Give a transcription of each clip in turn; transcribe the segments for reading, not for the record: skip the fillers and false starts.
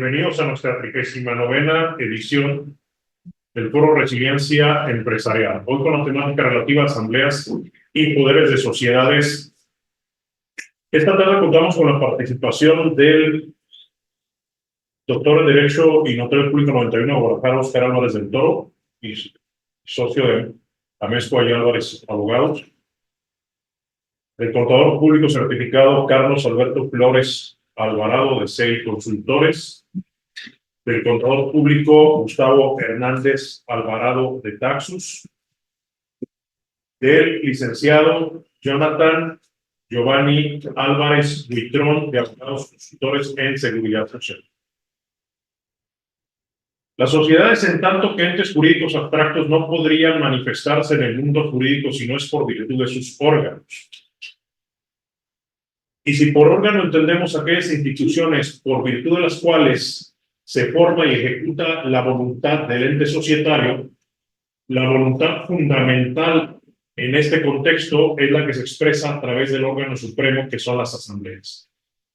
Bienvenidos a nuestra 39ª edición del Foro Resiliencia Empresarial. Hoy con la temática relativa a asambleas y poderes de sociedades. Esta tarde contamos con la participación del doctor en Derecho y Notario Público 91 de Guadalajara, Óscar Álvarez del Toro, y socio de Amezcua y Álvarez Abogados. El contador público certificado Carlos Alberto Flores Alvarado de CEI Consultores. Del contador público Gustavo Hernández Alvarado de Taxus, del licenciado Jonathan Giovanni Álvarez Buitrón de Abogados Consultores en Seguridad Social. Las sociedades, en tanto que entes jurídicos abstractos, no podrían manifestarse en el mundo jurídico si no es por virtud de sus órganos. Y si por órgano entendemos aquellas instituciones por virtud de las cuales se forma y ejecuta la voluntad del ente societario, la voluntad fundamental en este contexto es la que se expresa a través del órgano supremo, que son las asambleas.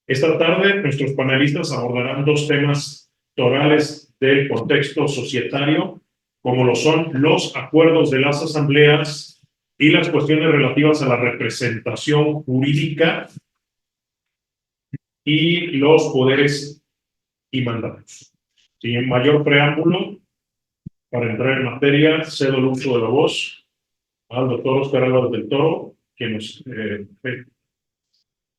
Esta tarde nuestros panelistas abordarán dos temas torales del contexto societario, como lo son los acuerdos de las asambleas y las cuestiones relativas a la representación jurídica y los poderes y mandatos. Sin mayor preámbulo, para entrar en materia, cedo el uso de la voz al doctor Óscar Álvarez del Toro, que nos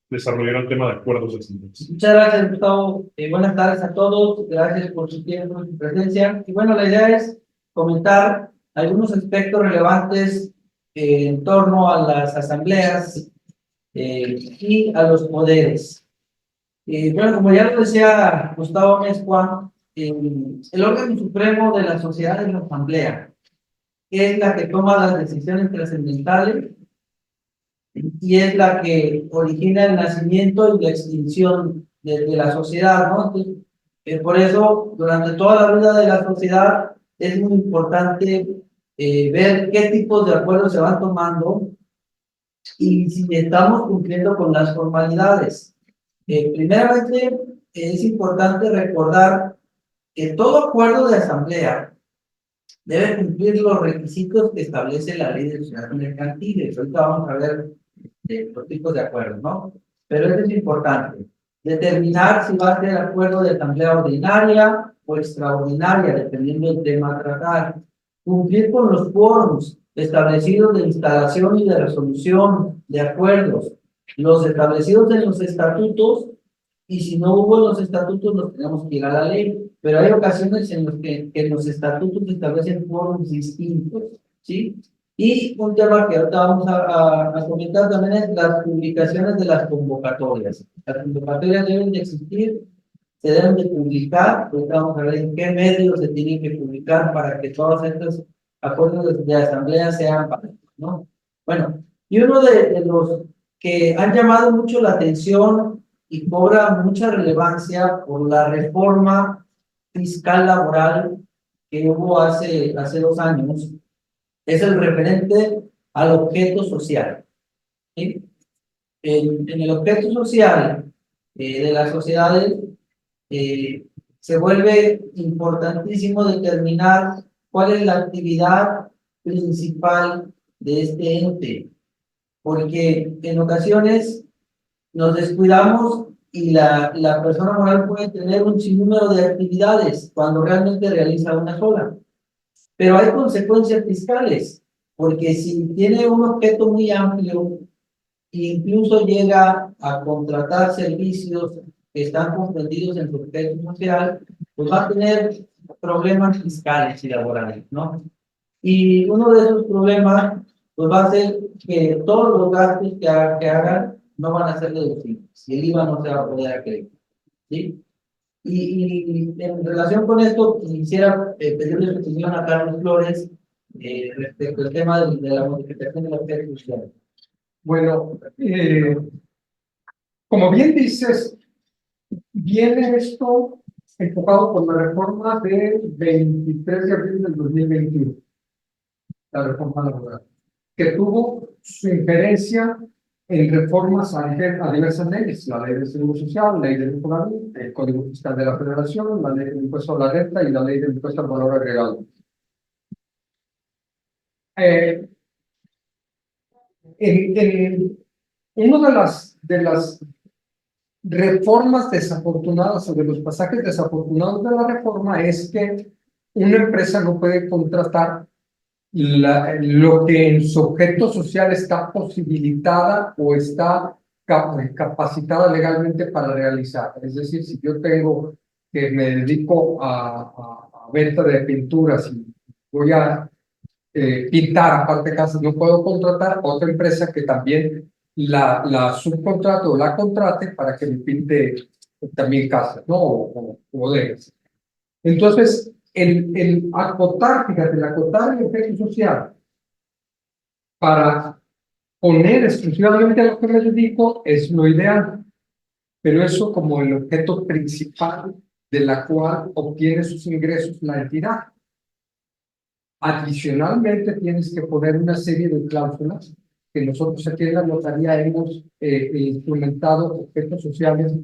desarrollará el tema de acuerdos de asambleas. Muchas gracias, Gustavo. Buenas tardes a todos. Gracias por su tiempo y su presencia. Y bueno, la idea es comentar algunos aspectos relevantes en torno a las asambleas y a los poderes. Bueno, como ya lo decía Gustavo Amezcua, el órgano supremo de la sociedad es la asamblea, que es la que toma las decisiones trascendentales y es la que origina el nacimiento y la extinción de la sociedad, ¿no? Entonces, por eso, durante toda la vida de la sociedad es muy importante ver qué tipos de acuerdos se van tomando y si estamos cumpliendo con las formalidades. Primeramente, es importante recordar que todo acuerdo de asamblea debe cumplir los requisitos que establece la ley de sociedades mercantiles. Ahorita vamos a ver los tipos de acuerdos, ¿no? Pero eso es importante. Determinar si va a ser acuerdo de asamblea ordinaria o extraordinaria, dependiendo del tema a tratar. Cumplir con los quórums establecidos de instalación y de resolución de acuerdos, los establecidos en los estatutos, y si no hubo en los estatutos, nos tenemos que ir a la ley. Pero hay ocasiones en las que en los estatutos establecen quórums distintos, ¿sí? Y un tema que ahorita vamos a comentar también es las publicaciones de las convocatorias. Las convocatorias deben de existir, se deben de publicar, ahorita vamos a ver en qué medios se tienen que publicar para que todos estos acuerdos de asamblea sean válidos, ¿no? Bueno, y uno de los que han llamado mucho la atención y cobra mucha relevancia por la reforma fiscal laboral que hubo hace 2 años, es el referente al objeto social, ¿sí? En el objeto social de las sociedades se vuelve importantísimo determinar cuál es la actividad principal de este ente, porque en ocasiones nos descuidamos y la persona moral puede tener un sinnúmero de actividades cuando realmente realiza una sola. Pero hay consecuencias fiscales, porque si tiene un objeto muy amplio e incluso llega a contratar servicios que están comprendidos en su objeto social, pues va a tener problemas fiscales y laborales, ¿no? Y uno de esos problemas pues va a ser que todos los gastos que hagan no van a ser deducibles y el IVA no se va a poder acreditar, ¿sí? Y en relación con esto, quisiera pedirle su opinión a Carlos Flores respecto al tema de la modificación de la objeto social. Bueno, como bien dices, viene esto enfocado por la reforma del 23 de abril del 2021, la reforma laboral, que tuvo su injerencia en reformas a diversas leyes, la ley del Seguro Social, la ley del Infonavit, el Código Fiscal de la Federación, la ley del impuesto a la renta y la ley del impuesto al valor agregado. Una de las reformas desafortunadas o de los pasajes desafortunados de la reforma es que una empresa no puede contratar lo que en su objeto social está posibilitada o está capacitada legalmente para realizar. Es decir, si yo tengo que me dedico a venta de pinturas y voy a pintar aparte casas, no puedo contratar otra empresa que también la subcontrate o la contrate para que me pinte también casas, ¿no? O bodegas. Entonces, el acotar, fíjate, el acotar el efecto social para poner exclusivamente a lo que me dedico es lo ideal, pero eso como el objeto principal de la cual obtiene sus ingresos la entidad. Adicionalmente, tienes que poner una serie de cláusulas que nosotros aquí en la notaría hemos instrumentado objetos sociales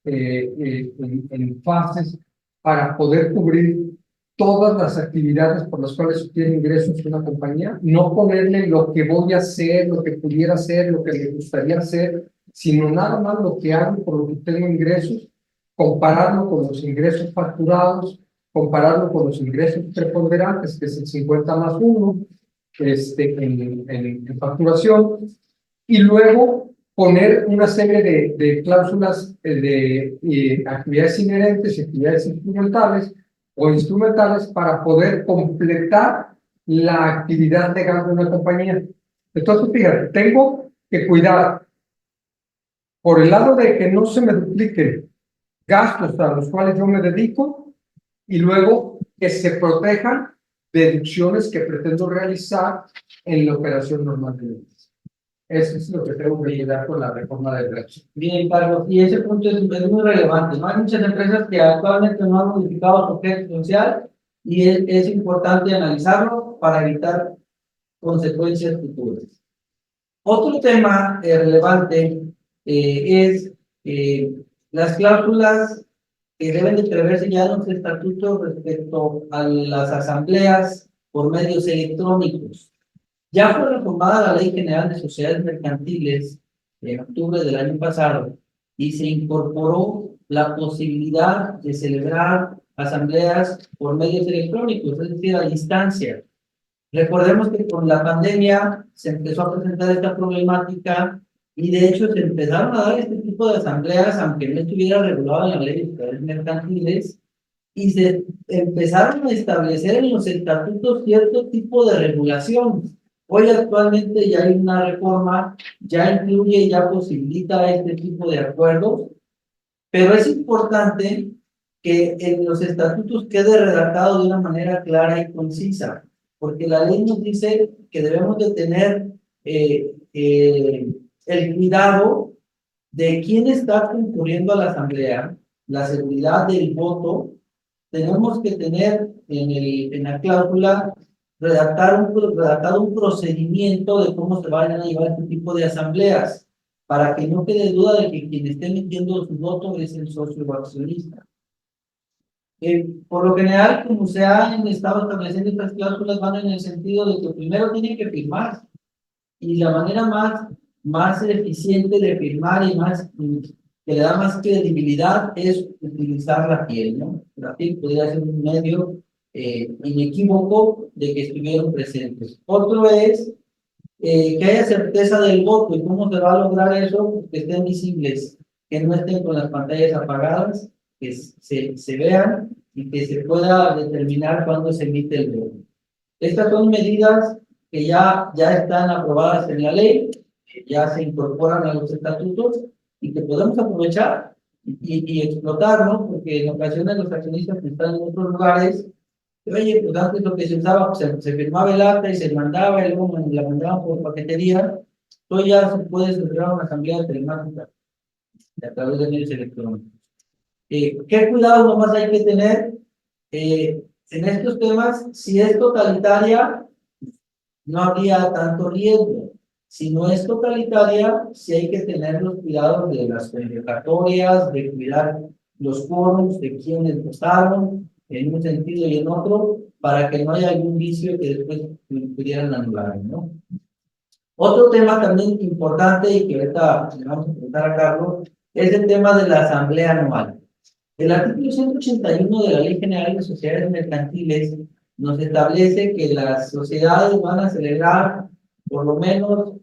en fases para poder cubrir todas las actividades por las cuales obtiene ingresos una compañía, no ponerle lo que voy a hacer, lo que pudiera hacer, lo que me gustaría hacer, sino nada más lo que hago por lo que tengo ingresos, compararlo con los ingresos facturados, compararlo con los ingresos preponderantes, que es el 50 más 1 en facturación, y luego poner una serie de cláusulas de actividades inherentes y actividades instrumentales para poder completar la actividad legal de una compañía. Entonces, fíjate, tengo que cuidar por el lado de que no se me dupliquen gastos a los cuales yo me dedico y luego que se protejan deducciones que pretendo realizar en la operación normal de leyes. Eso es lo que tengo que ayudar con la reforma del derecho. Bien, Carlos, y ese punto es muy relevante, ¿no? Hay muchas empresas que actualmente no han modificado su objeto social y es importante analizarlo para evitar consecuencias futuras. Otro tema relevante es las cláusulas que deben de preverse ya en los estatutos respecto a las asambleas por medios electrónicos. Ya fue reformada la Ley General de Sociedades Mercantiles en octubre del año pasado y se incorporó la posibilidad de celebrar asambleas por medios electrónicos, es decir, a distancia. Recordemos que con la pandemia se empezó a presentar esta problemática y de hecho se empezaron a dar este tipo de asambleas, aunque no estuviera regulado en la Ley de Sociedades Mercantiles, y se empezaron a establecer en los estatutos cierto tipo de regulación. Hoy actualmente ya hay una reforma, ya incluye, ya posibilita este tipo de acuerdos, pero es importante que en los estatutos quede redactado de una manera clara y concisa, porque la ley nos dice que debemos de tener el cuidado de quién está concurriendo a la asamblea, la seguridad del voto. Tenemos que tener en la cláusula redactado un procedimiento de cómo se van a llevar este tipo de asambleas, para que no quede duda de que quien esté emitiendo su voto es el socio o accionista. Por lo general, como se han estado estableciendo estas cláusulas, van en el sentido de que primero tienen que firmar, y la manera más eficiente de firmar y que le da más credibilidad es utilizar la piel, ¿no? La piel podría ser un medio inequívoco de que estuvieron presentes. Otro es que haya certeza del voto. ¿Y cómo se va a lograr eso? Que estén visibles, que no estén con las pantallas apagadas, que se vean y que se pueda determinar cuándo se emite el voto. Estas son medidas que ya están aprobadas en la ley, ya se incorporan a los estatutos y que podemos aprovechar y explotar, ¿no? Porque en ocasiones los accionistas que están en otros lugares, oye, pues antes lo que se usaba, pues se firmaba el acta y se mandaba, y luego la mandaban por paquetería. Hoy ya se puede celebrar una asamblea telemática a través de medios electrónicos. ¿Qué cuidado nomás hay que tener en estos temas? Si es totalitaria, no habría tanto riesgo. Si no es totalitaria, sí hay que tener los cuidados de las convocatorias, de cuidar los quórums de quienes votaron, en un sentido y en otro, para que no haya algún vicio que después pudieran anular, ¿no? Otro tema también importante y que ahorita le vamos a preguntar a Carlos, es el tema de la asamblea anual. El artículo 181 de la Ley General de Sociedades Mercantiles nos establece que las sociedades van a celebrar por lo menos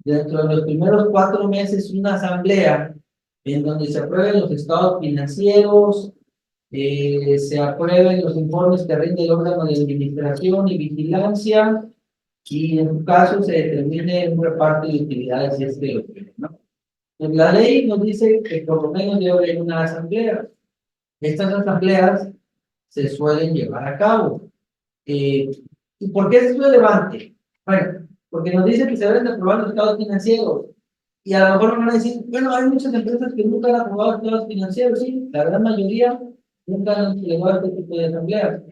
dentro de los primeros 4 meses una asamblea en donde se aprueben los estados financieros, se aprueben los informes que rinde el órgano de administración y vigilancia, y en su caso se determine un reparto de utilidades si es que lo tiene, ¿no? Pues la ley nos dice que por lo menos debe haber una asamblea. Estas asambleas se suelen llevar a cabo. ¿Y por qué es relevante? Bueno, porque nos dice que se deben aprobar los estados financieros. Y a lo mejor van a decir, bueno, hay muchas empresas que nunca han aprobado estados financieros, sí, la gran mayoría nunca han celebrado este tipo de asambleas.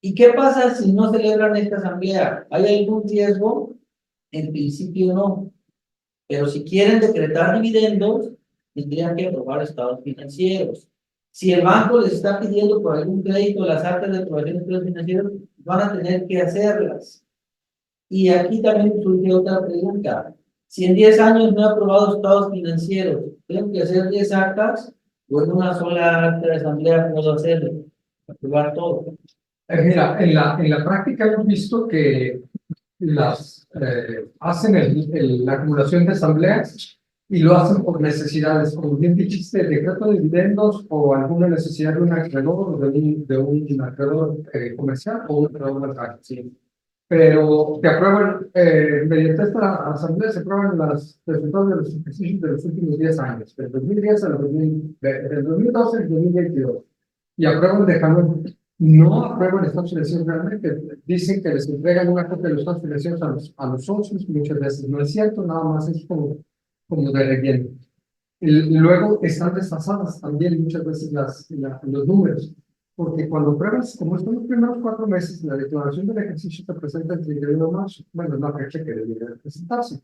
¿Y qué pasa si no celebran esta asamblea? ¿Hay algún riesgo? En principio no. Pero si quieren decretar dividendos, tendrían que aprobar estados financieros. Si el banco les está pidiendo por algún crédito las actas de aprobación de estados financieros, van a tener que hacerlas. Y aquí también surge otra pregunta. Si en 10 años no he aprobado estados financieros, ¿tengo que hacer 10 actas o en una sola acta de asamblea puedo hacerlo? Aprobar todo. Mira, en la práctica hemos visto que hacen la acumulación de asambleas y lo hacen por necesidades, como bien dijiste, el decreto de dividendos o alguna necesidad de un acreedor, de un acreedor comercial o un acreedor mercantil. Sí. Pero te aprueban, mediante esta asamblea se aprueban los resultados de los ejercicios de los últimos 10 años, del 2010 al 2012 al 2022, y aprueban dejando. No aprueban estados financieros realmente, dicen que les entregan una copia de los estados financieros a los socios, muchas veces no es cierto, nada más es como de relleno. Y luego están desfasadas también muchas veces los números, porque cuando pruebas, como son los primeros 4 meses, la declaración del ejercicio te presenta el 31 de marzo, bueno, es la fecha que debería presentarse.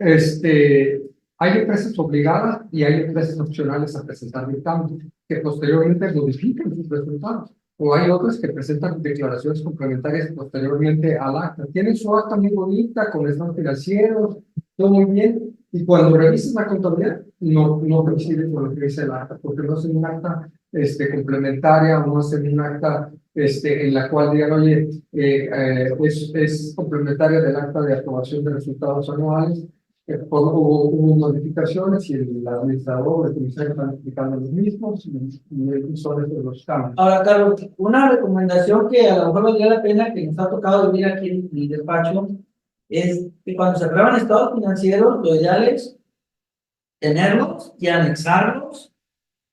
Hay empresas obligadas y hay empresas opcionales a presentar dictamen, que posteriormente modifican sus resultados. O hay otras que presentan declaraciones complementarias posteriormente al acta. Tienen su acta muy bonita, con estados financieros, todo muy bien, y cuando revisas la contabilidad, no coincide con lo que dice el acta, porque no hacen un acta complementaria, o no hacen un acta en la cual digan, oye, es complementaria del acta de aprobación de resultados anuales. Hubo modificaciones y el administrador o el comisario están aplicando los mismos y son estos los cambios. Ahora, Carlos, una recomendación que a lo mejor valdría la pena, que nos ha tocado vivir aquí en mi despacho, es que cuando se aprueban estados financieros, lo ideal es tenerlos y anexarlos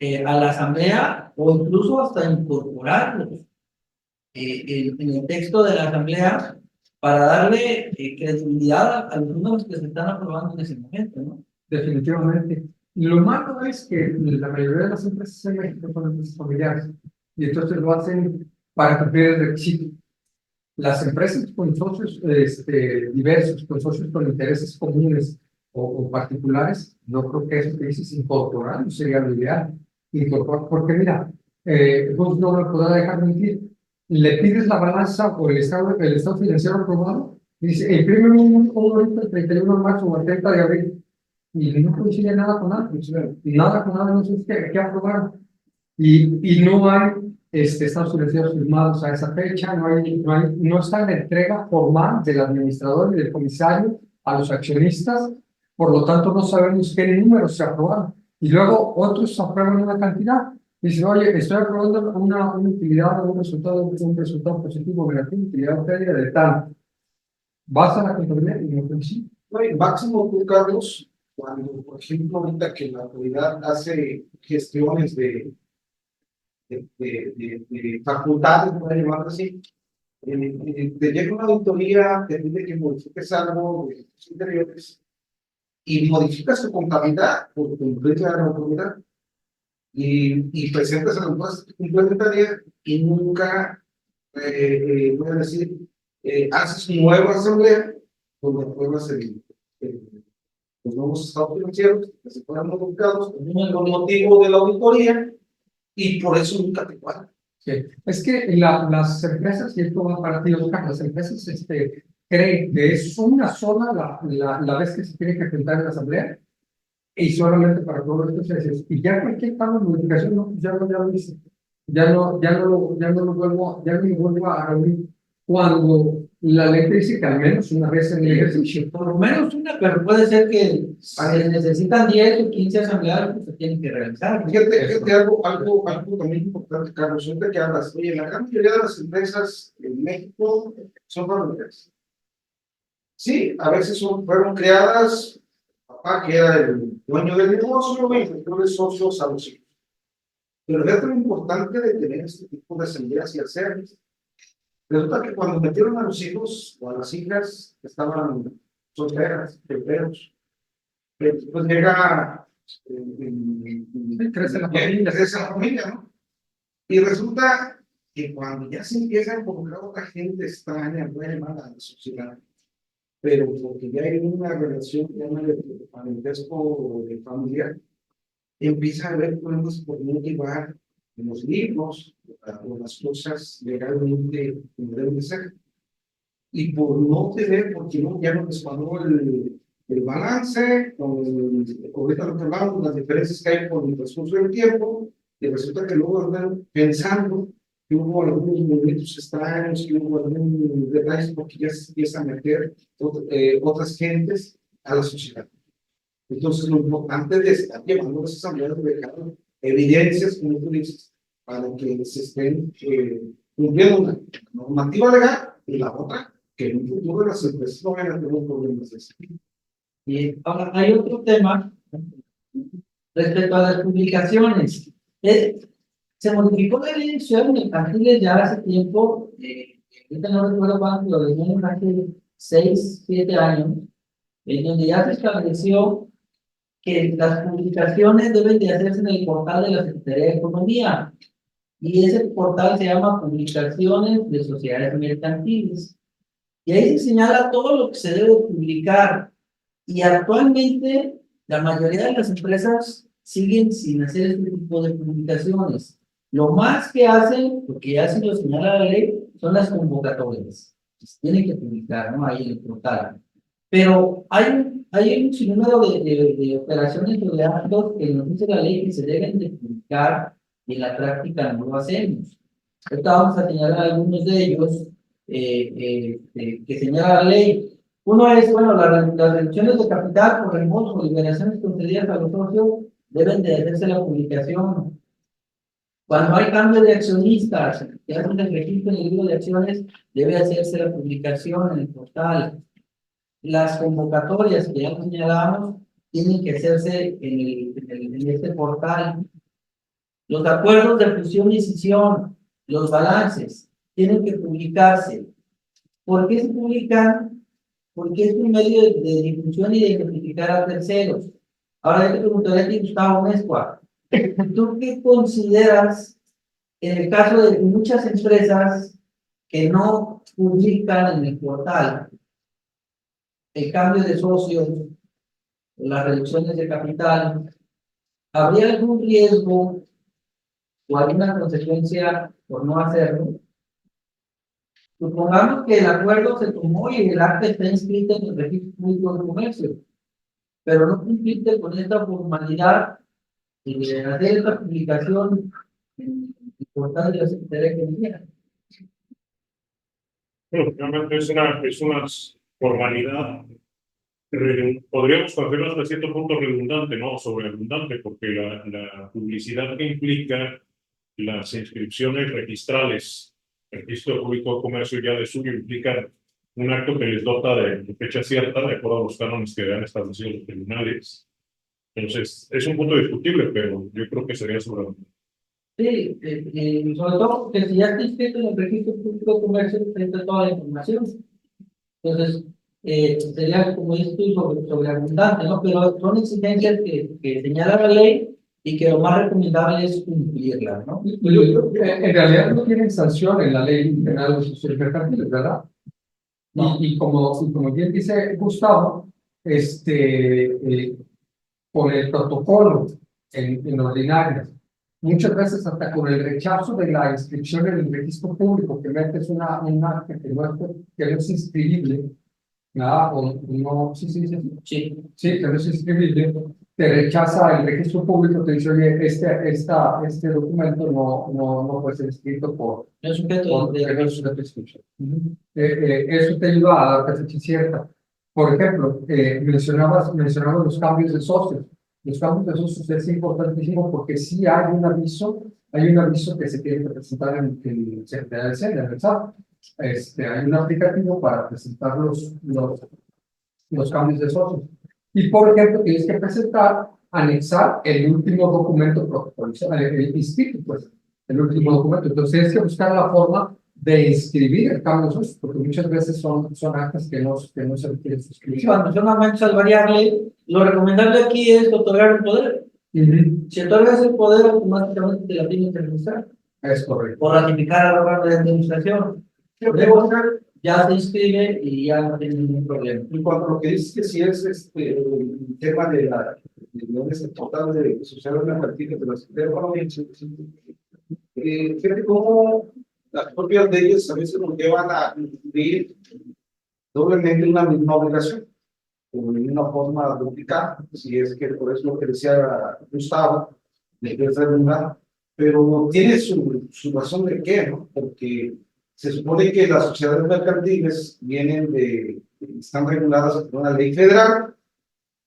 a la asamblea o incluso hasta incorporarlos en el texto de la asamblea para darle credibilidad a los números que se están aprobando en ese momento, ¿no? Definitivamente. Lo malo es que la mayoría de las empresas en México son empresas familiares y entonces lo hacen para cumplir el requisito. Las empresas con socios diversos, con socios con intereses comunes o particulares, no creo que eso que dices incorporar no sería lo ideal. Incorporar, porque mira, vos no me podrás dejar mentir. Le pides la balanza o el estado financiero aprobado y dice, imprime un ahorita el 31 de marzo o el 30 de abril y no coincide nada con nada, nada con nada, no sé qué aprobar y no hay estados financieros firmados a esa fecha, no está la entrega formal del administrador y del comisario a los accionistas, por lo tanto no sabemos qué números se aprobaron y luego otros aprueban una cantidad. Dicen, oye, estoy aprobando una utilidad o un resultado positivo o negativo, utilidad o pérdida de tal. Vas a la contabilidad y no coincide. No, y máximo tú, Carlos, cuando, por ejemplo, ahorita que la autoridad hace gestiones de facultades, por llamarlo así, te llega una auditoría, te pide que modifiques algo de tus interiores y modificas tu contabilidad por cumplir la autoridad. Y presentas a la empresa complementaria y nunca, voy a decir, haces nueva asamblea donde apruebas el los nuevos estados financieros que se fueron modificados con motivo de la auditoría y por eso nunca te cuadran. Sí. Es que las empresas, y esto va para ti, Oscar, las empresas creen que es una sola la vez que se tiene que presentar en la asamblea y solamente para todos estos procesos. Y ya cualquier pago de modificación, no, ya lo hice. Ya no lo vuelvo a reunir. Cuando la ley dice que al menos una vez en el ejercicio. Por lo menos una, pero puede ser que se necesitan 10 o 15 asambleas que se tienen que realizar. Fíjate algo también importante, Carlos, siempre que hablas, oye, la gran mayoría de las empresas en México son familiares. Sí, a veces fueron creadas, papá que era el dueño del negocio, y después socios a los hijos. Pero fíjate lo importante de tener este tipo de asambleas y hacerlas. Resulta que cuando metieron a los hijos o a las hijas que estaban solteras, solteros, pues llega Crece la familia, ¿no? Y resulta que cuando ya se empieza a involucrar otra gente extraña, nueva a la sociedad, pero porque ya hay una relación que llama de parentesco de familia, empieza a haber problemas por no llevar los libros o las cosas legalmente como deben de ser. Y por no tener, porque no, ya no descuadró el balance, ahorita lo que hablamos, las diferencias que hay con el transcurso del tiempo, y resulta que luego andan pensando que hubo algunos movimientos extraños, que hubo algún detalle, porque ya se empieza a meter otras gentes a la sociedad. Entonces, lo importante de estar llevando las asambleas de dejar evidencias, como tú dices, para que se estén cumpliendo una normativa legal y la otra, que en un futuro las empresas no vayan a tener problemas de ese tipo. Y ahora hay otro tema respecto a las publicaciones. Se modificó la ley de ciudades mercantiles ya hace tiempo, ahorita no recuerdo cuánto, lo dejamos hace 6, 7 años, en donde ya se estableció que las publicaciones deben de hacerse en el portal de la Secretaría de Economía. Y ese portal se llama Publicaciones de Sociedades Mercantiles. Y ahí se señala todo lo que se debe publicar. Y actualmente la mayoría de las empresas siguen sin hacer este tipo de publicaciones. Lo más que hacen, porque ya se lo señala la ley, son las convocatorias. Se tienen que publicar, ¿no? Ahí en el portal. Pero hay un sinnúmero de operaciones de actos que nos dice la ley que se deben de publicar y en la práctica no lo hacemos. Ahorita vamos a señalar algunos de ellos que señala la ley. Uno es, bueno, las reducciones de capital por reembolso o liberaciones concedidas a los socios deben de hacerse la publicación. Cuando hay cambio de accionistas, que hacen el registro en el libro de acciones, debe hacerse la publicación en el portal. Las convocatorias que ya señalamos tienen que hacerse en este portal. Los acuerdos de fusión y escisión, los balances, tienen que publicarse. ¿Por qué se publican? Porque es un medio de difusión y de identificar a terceros. Ahora yo te preguntaré a ti, Gustavo Mezcua, ¿tú qué consideras en el caso de muchas empresas que no publican en el portal el cambio de socios, las reducciones de capital? ¿Habría algún riesgo o alguna consecuencia por no hacerlo? Supongamos que el acuerdo se tomó y el acta está inscrita en el registro público de comercio, pero no cumpliste con esta formalidad de hacer esta publicación en el portal de la Secretaría de Economía. Bueno, realmente es una formalidad, podríamos hacerlo hasta cierto punto redundante, no sobreabundante, porque la publicidad que implica las inscripciones registrales, el registro público de comercio ya de suyo implica un acto que les dota de fecha cierta, de acuerdo a los cánones que han establecido los tribunales. Entonces, es un punto discutible, pero yo creo que sería sobreabundante. Sí, sobre todo porque si ya está inscrito en el registro público de comercio, está toda la información. Entonces, sería, como dices tú, sobreabundante, ¿no? Pero son exigencias que señala la ley y que lo más recomendable es cumplirlas, ¿no? En realidad no tienen sanción en la ley penal de sociedades mercantiles, ¿verdad? No. Y como bien dice Gustavo, con el protocolo en ordinario. Muchas veces hasta con el rechazo de la inscripción en el registro público, que metes un acta que no es inscribible, ¿verdad? O no, sí, que no es inscribible, te rechaza el registro público, te dice, oye, este documento no puede ser escrito Es un sujeto porque no es una prescripción. Eso te ayuda a dar fecha cierta. Por ejemplo, mencionabas los cambios de socios. Los cambios de socios es importantísimo porque sí hay un aviso que se tiene que presentar en el Secretaría del SENA, ¿verdad? Hay un aplicativo para presentar los cambios de socios. Y por ejemplo, tienes que anexar el último documento protocolizado, el inscrito, pues, el último documento. Entonces tienes que buscar la forma de inscribir el cambio de socios, porque muchas veces son actas que no se requieren suscribir. Cuando son aumentos al variable, lo recomendable aquí es otorgar el poder. Si otorgas el poder, automáticamente te la tienes que registrar. Es correcto. O ratificar al órgano de administración. Ya se inscribe y ya no tiene ningún problema. En cuanto a lo que dices que si es el tema de es importante de sociedades mercantiles de la Secretaría de Economía, fíjate cómo las propias leyes a veces nos llevan a cumplir doblemente una misma obligación, de una forma duplicada, si es que por eso lo que decía Gustavo, de que es redundante, pero tiene su razón de qué, ¿no? Porque se supone que las sociedades mercantiles están reguladas por una ley federal,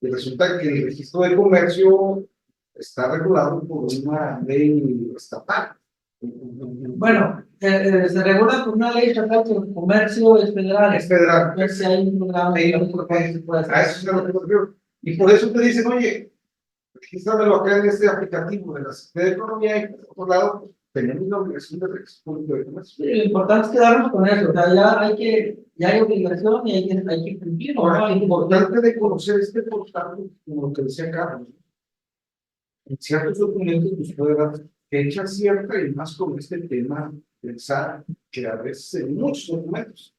y resulta que el registro de comercio está regulado por una ley estatal. Bueno, se regula por una ley estatal, pero el comercio es federal. Es federal. Entonces hay un programa. A eso se lo refiero. Y por eso te dicen, oye, regístramelo acá en este aplicativo de la Secretaría de Economía, y por otro lado, tenemos la obligación de registro público de comercio. Sí, lo importante es quedarnos con eso. O sea, ya hay obligación y hay que cumplir. Ahora, es importante de conocer este portal, como lo que decía Carlos. En ciertos documentos nos puede dar fecha cierta y más con este tema pensar que a veces en muchos documentos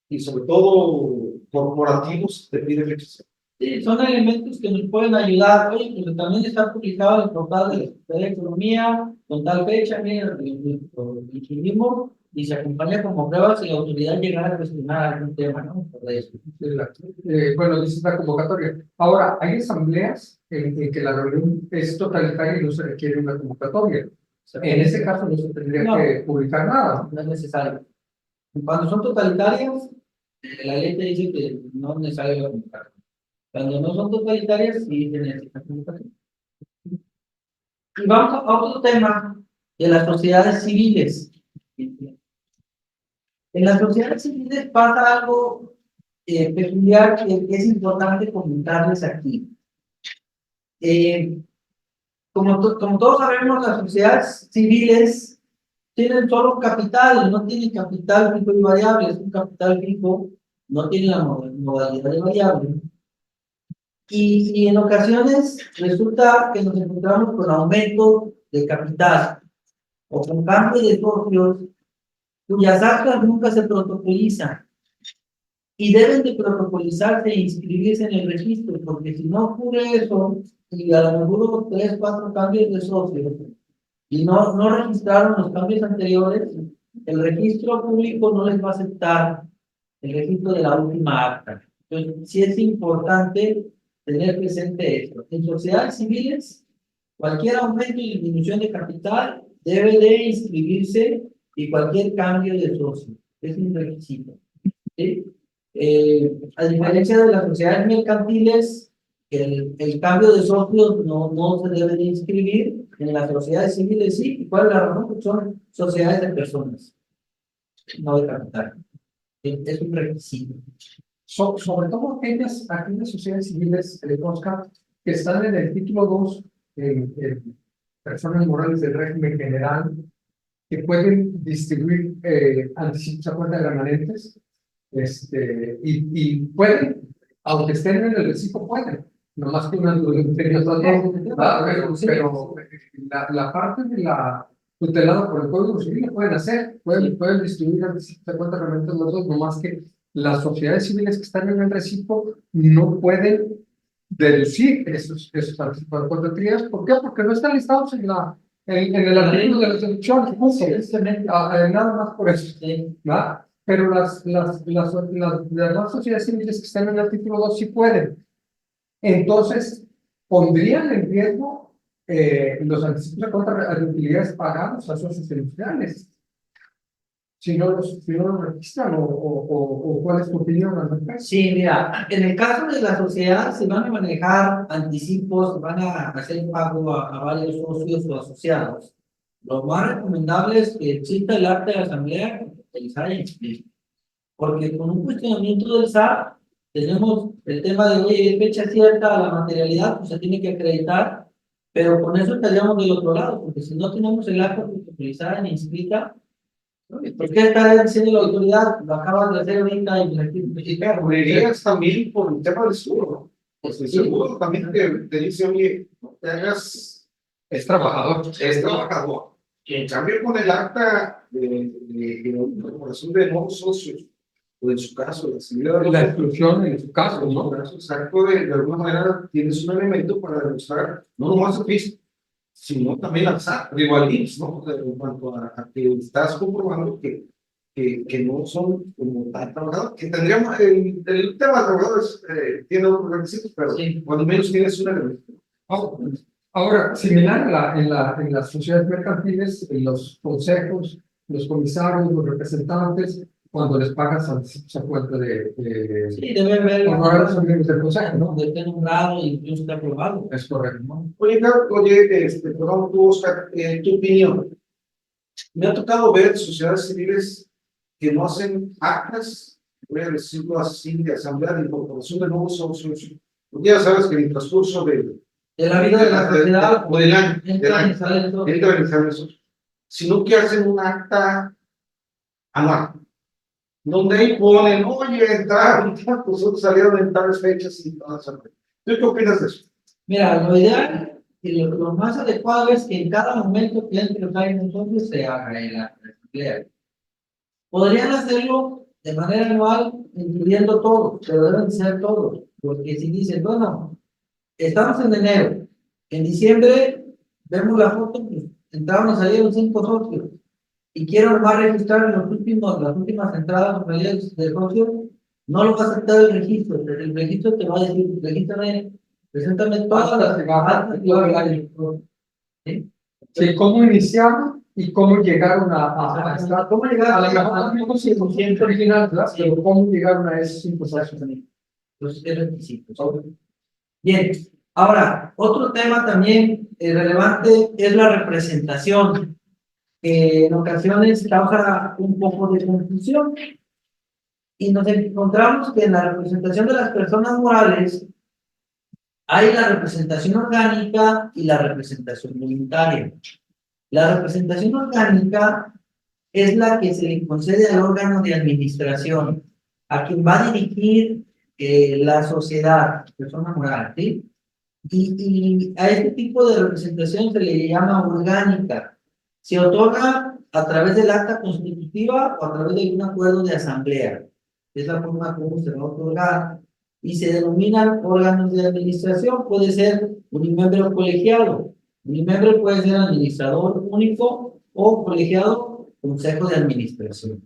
y sobre todo corporativos te pide fecha cierta. Sí, son elementos que nos pueden ayudar. Oye, pero también está publicado en el portal de la Secretaría de Economía con tal fecha, mira, lo inscribimos y se acompaña como prueba si la autoridad llegara a cuestionar algún tema, ¿no? Bueno, dice la convocatoria. Ahora, hay asambleas en que la reunión es totalitaria y no se requiere una convocatoria. En ese caso no se tendría que publicar nada. No es necesario. Cuando son totalitarias, la ley te dice que no es necesario la convocatoria. Cuando no son totalitarias, sí necesitan convocatoria. Y vamos a otro tema de las sociedades civiles. En las sociedades civiles pasa algo peculiar que es importante comentarles aquí. Como todos sabemos, las sociedades civiles tienen solo capital, no tienen capital fijo y variable, es un capital fijo, no tiene la modalidad de variable. Y en ocasiones resulta que nos encontramos con aumento de capital o con cambio de socios cuyas actas nunca se protocolizan y deben de protocolizarse e inscribirse en el registro, porque si no ocurre eso, y a lo mejor hubo 3, 4 cambios de socios y no registraron los cambios anteriores, el registro público no les va a aceptar el registro de la última acta. Entonces, sí es importante tener presente esto. En sociedades civiles, cualquier aumento y disminución de capital debe de inscribirse y cualquier cambio de socio. Es un requisito. ¿Sí? A diferencia de las sociedades mercantiles, el cambio de socios no se debe de inscribir. En las sociedades civiles sí. ¿Y cuál es la razón? Porque son sociedades de personas, no de capital. Es un requisito. Sobre todo aquellas sociedades civiles, Oscar, que están en el título 2, personas morales del régimen general, que pueden distribuir anticipos a cuenta de remanentes, y pueden, aunque estén en el reciclo, pueden, nomás que una pero la parte de la tutelada por el Código Civil lo pueden hacer, pueden distribuir anticipos a cuenta de remanentes los dos, nomás que las sociedades civiles que están en el recibo no pueden deducir esos anticipos de contabilidad. ¿Por qué? Porque no están listados en el artículo de las deducciones. Nada más por eso. ¿Va? Pero las demás sociedades civiles que están en el artículo 2 sí pueden. Entonces, pondrían en riesgo los anticipos de contra de utilidades pagados a socios industriales. Si no los registran, o cuál es tu opinión al respecto. Sí, mira, en el caso de la sociedad se van a manejar anticipos, van a hacer pago a varios socios o asociados. Lo más recomendable es que exista el acta de la asamblea del SAE, porque con un cuestionamiento del SAT tenemos el tema de, oye, fecha cierta, la materialidad, pues se tiene que acreditar, pero con eso estaríamos del otro lado, porque si no tenemos el acta utilizada ni inscrita, ¿por qué está diciendo la autoridad? Lo acabas de hacer ahorita y Cubrirías también por el tema del seguro, ¿no? Pues el seguro también te dice, oye, no te hagas, Es trabajador. es trabajador. En cambio, con el acta de incorporación de nuevos socios, o en su caso, la salida de La exclusión en su caso, ¿no? exacto, de alguna manera tienes un elemento para demostrar, no nomás el fisco, sino también al SAT, digo al IMSS, ¿no? En cuanto a que estás comprobando que no son como tal trabajadores, que tendríamos, el tema de trabajadores tiene otros requisitos, pero cuando menos tienes un elemento. Ahora, similar en las sociedades mercantiles, en los consejos, los comisarios, los representantes, cuando les pagas anticipos a cuenta sí, debe haber honorarios son miembros del consejo, ¿no? de esté nombrado e incluso está aprobado. Es correcto, ¿no? Oye, perdón, tú, Oscar, tu opinión. Me ha tocado ver sociedades civiles que no hacen actas, voy a decirlo así, de asamblea de incorporación de nuevos socios. Porque ya sabes que en el transcurso de la vida de la sociedad, o del año, entran y salen todos. entran y salen esos, sino que hacen un acta anual, donde ahí ponen, oye, entraron tantos, otros salieron en tales fechas y todas esas. ¿Tú qué opinas de eso? Mira, lo ideal y lo más adecuado es que en cada momento que entre los años entonces se haga en la asamblea. Podrían hacerlo de manera anual, incluyendo todo, pero deben ser todos, porque si dicen, bueno, estamos en enero, en diciembre vemos la foto, pues entraron y salieron 5 socios, y quiero más registrar en las últimas entradas o salidas de socio, no lo va a aceptar el registro te va a decir, regístrame, preséntame todas las bajas y todo el año. ¿Sí? Sí, ¿cómo iniciaron y cómo llegaron a estar? ¿Cómo llegar A lo mejor no 100% original, ¿verdad? Pero ¿cómo llegaron a esos 5 socios? Los requisitos. Bien, ahora, otro tema también relevante es la representación, que en ocasiones causa un poco de confusión. Y nos encontramos que en la representación de las personas morales hay la representación orgánica y la representación voluntaria. La representación orgánica es la que se le concede al órgano de administración, a quien va a dirigir la sociedad, persona moral, ¿sí? Y a este tipo de representación se le llama orgánica. Se otorga a través del acta constitutiva o a través de un acuerdo de asamblea. Es la forma como se va a otorgar. Y se denominan órganos de administración. Puede ser un miembro colegiado. Un miembro puede ser administrador único o colegiado consejo de administración.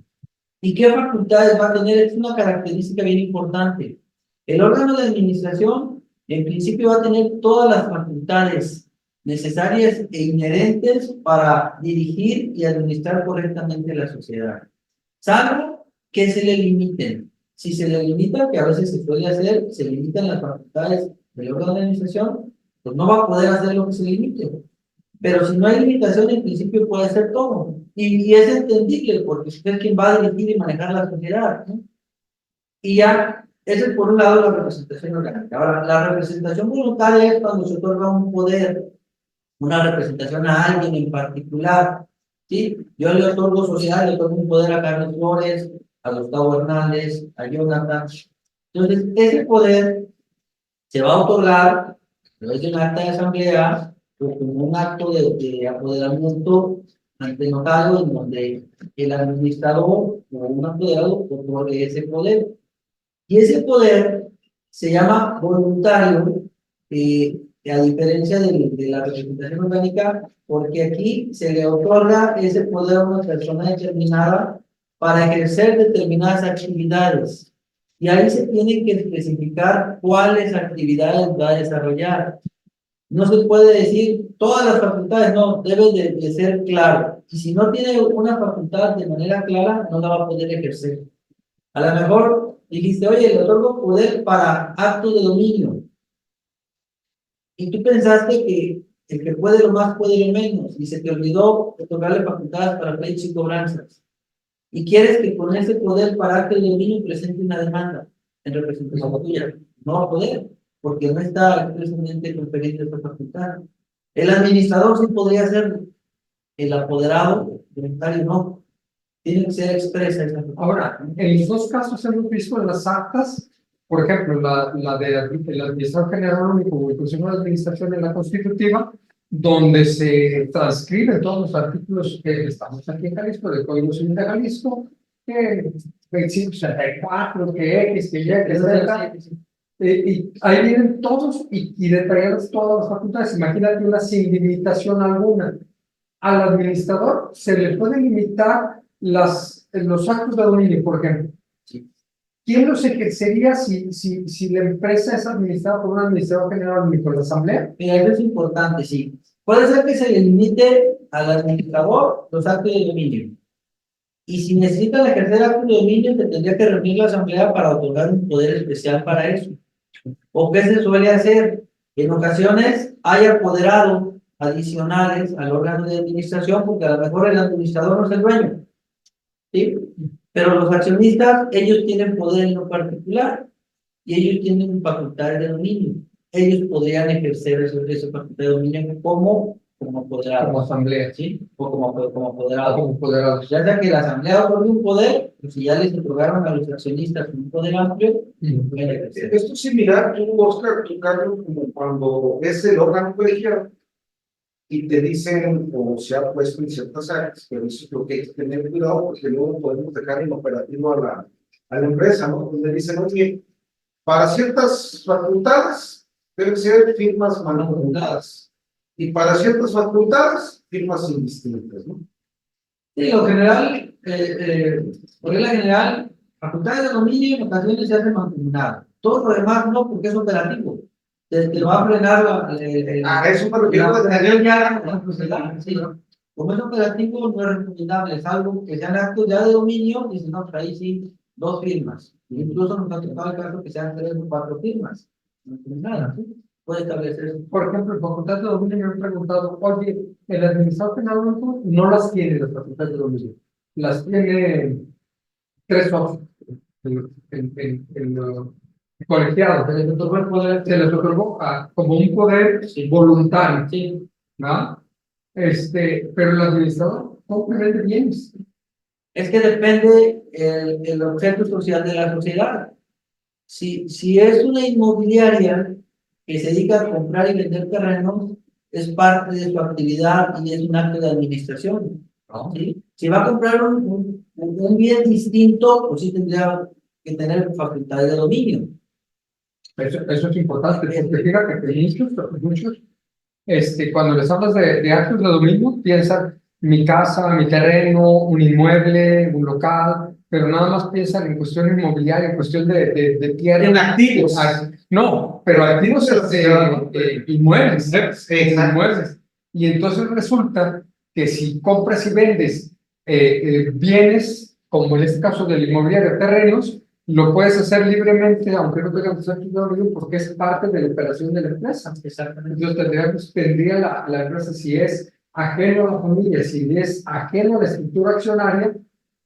¿Y qué facultades va a tener? Es una característica bien importante. El órgano de administración, en principio, va a tener todas las facultades necesarias e inherentes para dirigir y administrar correctamente la sociedad, salvo que se le limiten. Si se le limita, que a veces se puede hacer, se limitan las facultades del órgano de administración, pues no va a poder hacer lo que se limite. Pero si no hay limitación, en principio puede hacer todo. Y es entendible, porque usted es quien va a dirigir y manejar la sociedad, ¿no? Y ya, ese es por un lado la representación orgánica. Ahora, la representación voluntaria es cuando se otorga un poder, una representación a alguien en particular, ¿sí? Yo le otorgo sociedad, le otorgo un poder a Carlos Flores, a Gustavo Hernández, a Jonathan. Entonces, ese poder se va a otorgar a través de un acta de asamblea o como un acto de apoderamiento ante notario en donde el administrador o un apoderado otorgue ese poder. Y ese poder se llama voluntario, a diferencia de la representación orgánica, porque aquí se le otorga ese poder a una persona determinada para ejercer determinadas actividades. Y ahí se tiene que especificar cuáles actividades va a desarrollar. No se puede decir todas las facultades, no, debe de ser claro. Y si no tiene una facultad de manera clara, no la va a poder ejercer. A lo mejor dijiste, oye, le otorgo poder para actos de dominio. Y tú pensaste que el que puede lo más puede lo menos. Y se te olvidó otorgarle facultades para pleitos y cobranzas. Y quieres que con ese poder para actos de dominio presente una demanda en representación tuya. No va a poder, porque no está expresamente conferida esta facultad. El administrador sí podría hacerlo. El apoderado, voluntario, no. Tiene que ser expresa esa facultad. Ahora, en los dos casos hemos visto en las actas, por ejemplo, la de el administrador general único o el Consejo de Administración en la Constitutiva, donde se transcriben todos los artículos que estamos aquí en Jalisco, del Código Civil de Jalisco, que 2564, que X, que Y, que Z. Y ahí vienen todos y detalladas todas las facultades. Imagínate una sin limitación alguna. Al administrador se le puede limitar los actos de dominio, por ejemplo. ¿Quién los ejercería si la empresa es administrada por un administrador general único, la asamblea? Mira, eso es importante, sí. Puede ser que se le limite al administrador los actos de dominio. Y si necesitan ejercer actos de dominio, se tendría que reunir la asamblea para otorgar un poder especial para eso. ¿O qué se suele hacer? En ocasiones hay apoderados adicionales al órgano de administración, porque a lo mejor el administrador no es el dueño, ¿sí? Pero los accionistas, ellos tienen poder en lo particular y ellos tienen facultades de dominio. Ellos podrían ejercer esa facultad de dominio como apoderados. Como asamblea. ¿Sí? O como apoderados. Como apoderados. Ya sea que la asamblea otorgue un poder, pues si ya les otorgaron a los accionistas un poder amplio, pueden ejercer. Esto es similar, tú, Oscar, tú, Carlos, como cuando es el órgano colegiado y te dicen, o se ha puesto en ciertas áreas, pero eso es lo que hay que tener cuidado porque luego podemos dejar inoperativo a la empresa, ¿no? Donde dicen, oye, para ciertas facultades deben ser firmas mancomunadas y para ciertas facultades firmas indistintas, ¿no? Sí, lo general, por regla general, facultades de dominio en ocasiones se hacen mancomunadas. Todo lo demás no, porque es operativo. Te va a frenar Eso me refiero la sí. Como es operativo, no es recomendable, es algo que sean actos ya de dominio, y si no, ahí sí, 2 firmas. Incluso nos ha tocado el caso que sean 3 o 4 firmas. No tiene nada, ¿sí? Puede establecer. Por ejemplo, en facultad de dominio me han preguntado, oye, el administrador general único no las tiene las facultades de dominio, las tiene 3 socios, el colegiado, se les otorgó como un poder voluntario, Sí. ¿no? Pero el administrador completamente bienes. Es que depende el objeto social de la sociedad. Si es una inmobiliaria que se dedica a comprar y vender terrenos, es parte de su actividad y es un acto de administración, ¿no? ¿Sí? Si va a comprar un bien distinto, pues sí tendría que tener facultades de dominio. Eso es importante, porque fíjate que muchos cuando les hablas de actos de dominio, piensan mi casa, mi terreno, un inmueble, un local, pero nada más piensan en cuestión inmobiliaria, en cuestión de tierra. En activos. No, pero activos inmuebles. Inmuebles. Y entonces resulta que si compras y vendes bienes, como en este caso del inmobiliario, terrenos, lo puedes hacer libremente, aunque no tengas actos de dominio, porque es parte de la operación de la empresa. Exactamente. Entonces tendría la empresa, si es ajeno a la familia, si es ajeno a la estructura accionaria,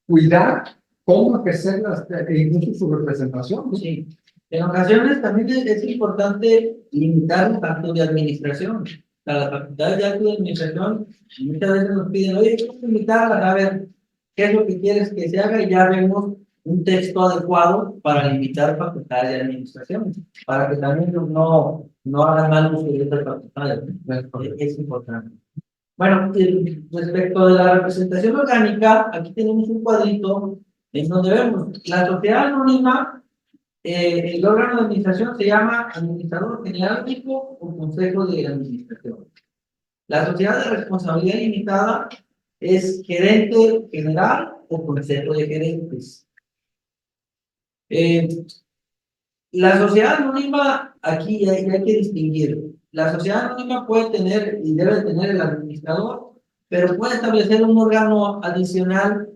cuidar cómo ejercer incluso su representación. Sí. En ocasiones también es importante limitar los actos de administración. Las facultades de actos de administración muchas veces nos piden, oye, ¿cómo limitarlas? A ver, ¿qué es lo que quieres que se haga? Y ya vemos un texto adecuado para limitar facultades de administración, para que también no hagan mal uso de estas facultades. Es importante. Bueno, respecto de la representación orgánica, aquí tenemos un cuadrito en donde vemos la sociedad anónima, el órgano de administración se llama Administrador General Único o Consejo de Administración. La sociedad de responsabilidad limitada es gerente general o consejo de gerentes. La sociedad anónima, aquí hay que distinguir. La sociedad anónima puede tener y debe tener el administrador, pero puede establecer un órgano adicional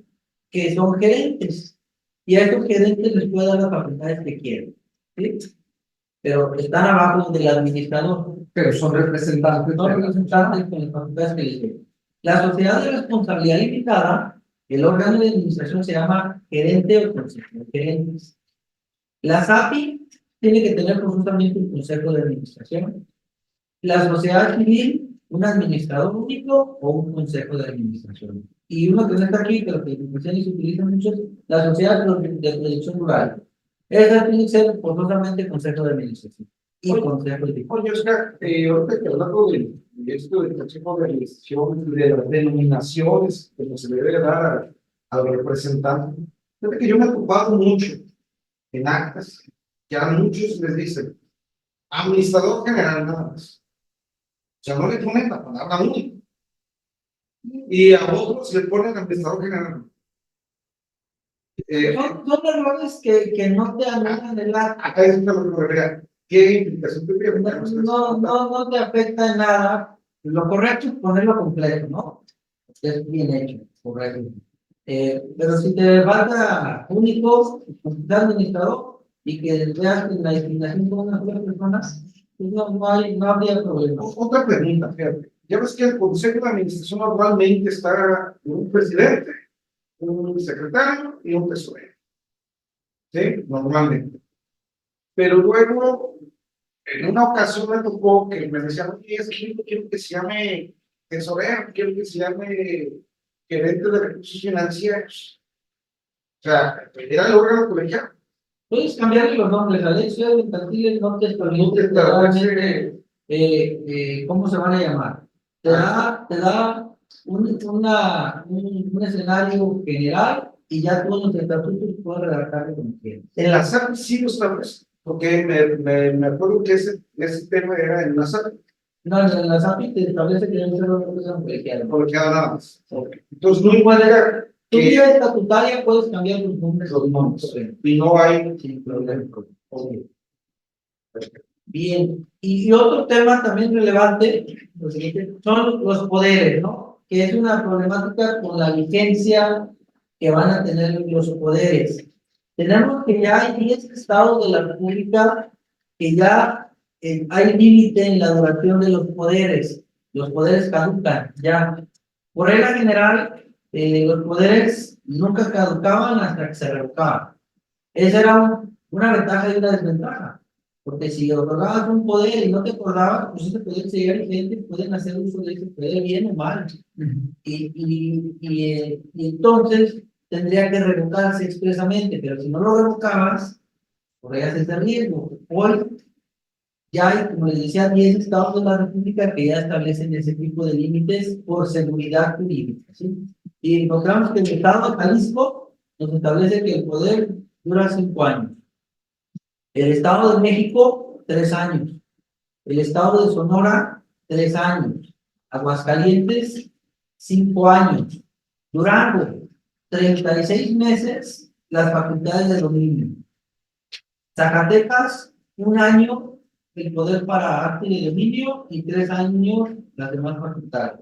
que son gerentes. Y a estos gerentes les puede dar las facultades que quieren, ¿sí? Pero están abajo del administrador. Pero son representantes. No representantes con las facultades que les den. La sociedad de responsabilidad limitada, el órgano de administración se llama gerente o consejo de gerentes. La SAPI tiene que tener conjuntamente un consejo de administración. La sociedad civil, un administrador único o un consejo de administración. Y uno que no está aquí, pero que en y se utiliza mucho, la sociedad de producción rural. Esa tiene que ser forzosamente consejo de administración y consejo de... Oye, Oscar, ahorita que hablando de esto del consejo de administración, de las denominaciones que se le debe dar al representante, fíjate que yo me he ocupado mucho en actas, que a muchos les dicen administrador general nada más. O sea, no le ponen la palabra único. Y a otros le ponen administrador general. Son errores que no te anulan el acta. Acá es una regla. ¿Qué implicación tendría? No te afecta en nada. Lo correcto es ponerlo completo, ¿no? Es bien hecho, correcto. Pero si te falta único, administrador, y que veas que la designación con una sola persona, pues no habría problema. Otra pregunta, fíjate. Ya ves que el Consejo de Administración normalmente está un presidente, un secretario y un tesorero. ¿Sí? Normalmente. Pero luego, en una ocasión me tocó que me decían, oye, es que quiero que se llame tesorero, quiero que se llame gerente de recursos financieros. O sea, era el órgano colegial. Puedes cambiarle los nombres, la ley ciudad mercantil no te establece claramente cómo se van a llamar. Te da un escenario general y ya tú en los estatutos puedes redactarlo como quieras. En la SAP sí lo establece, porque me acuerdo que ese tema era en la SAP. No, en la SAPI te establece que debe ser una persona colegiada. Colegiada nada más. Okay. Entonces no igual tu vía estatutaria puedes cambiar los nombres. Y no hay sin problema. Okay. Bien, y otro tema también relevante son los poderes, ¿no? Que es una problemática con la vigencia que van a tener los poderes. Tenemos que ya hay 10 estados de la República que ya hay límite en la duración de los poderes. Los poderes caducan ya. Por regla general, los poderes nunca caducaban hasta que se revocaban. Esa era una ventaja y una desventaja. Porque si otorgabas un poder y no te acordabas, pues ese poder seguía vigente, pueden hacer uso de ese poder bien o mal. Y entonces tendría que revocarse expresamente, pero si no lo revocabas, corrías ese riesgo. Hoy ya hay, como les decía, 10 estados de la República que ya establecen ese tipo de límites por seguridad jurídica, ¿sí? Y encontramos que el estado de Jalisco nos establece que el poder dura 5 años. El Estado de México, 3 años. El Estado de Sonora, 3 años. Aguascalientes, 5 años. Durango, 36 meses las facultades de dominio. Zacatecas, 1 año el poder para arte y dominio y 3 años las demás facultades.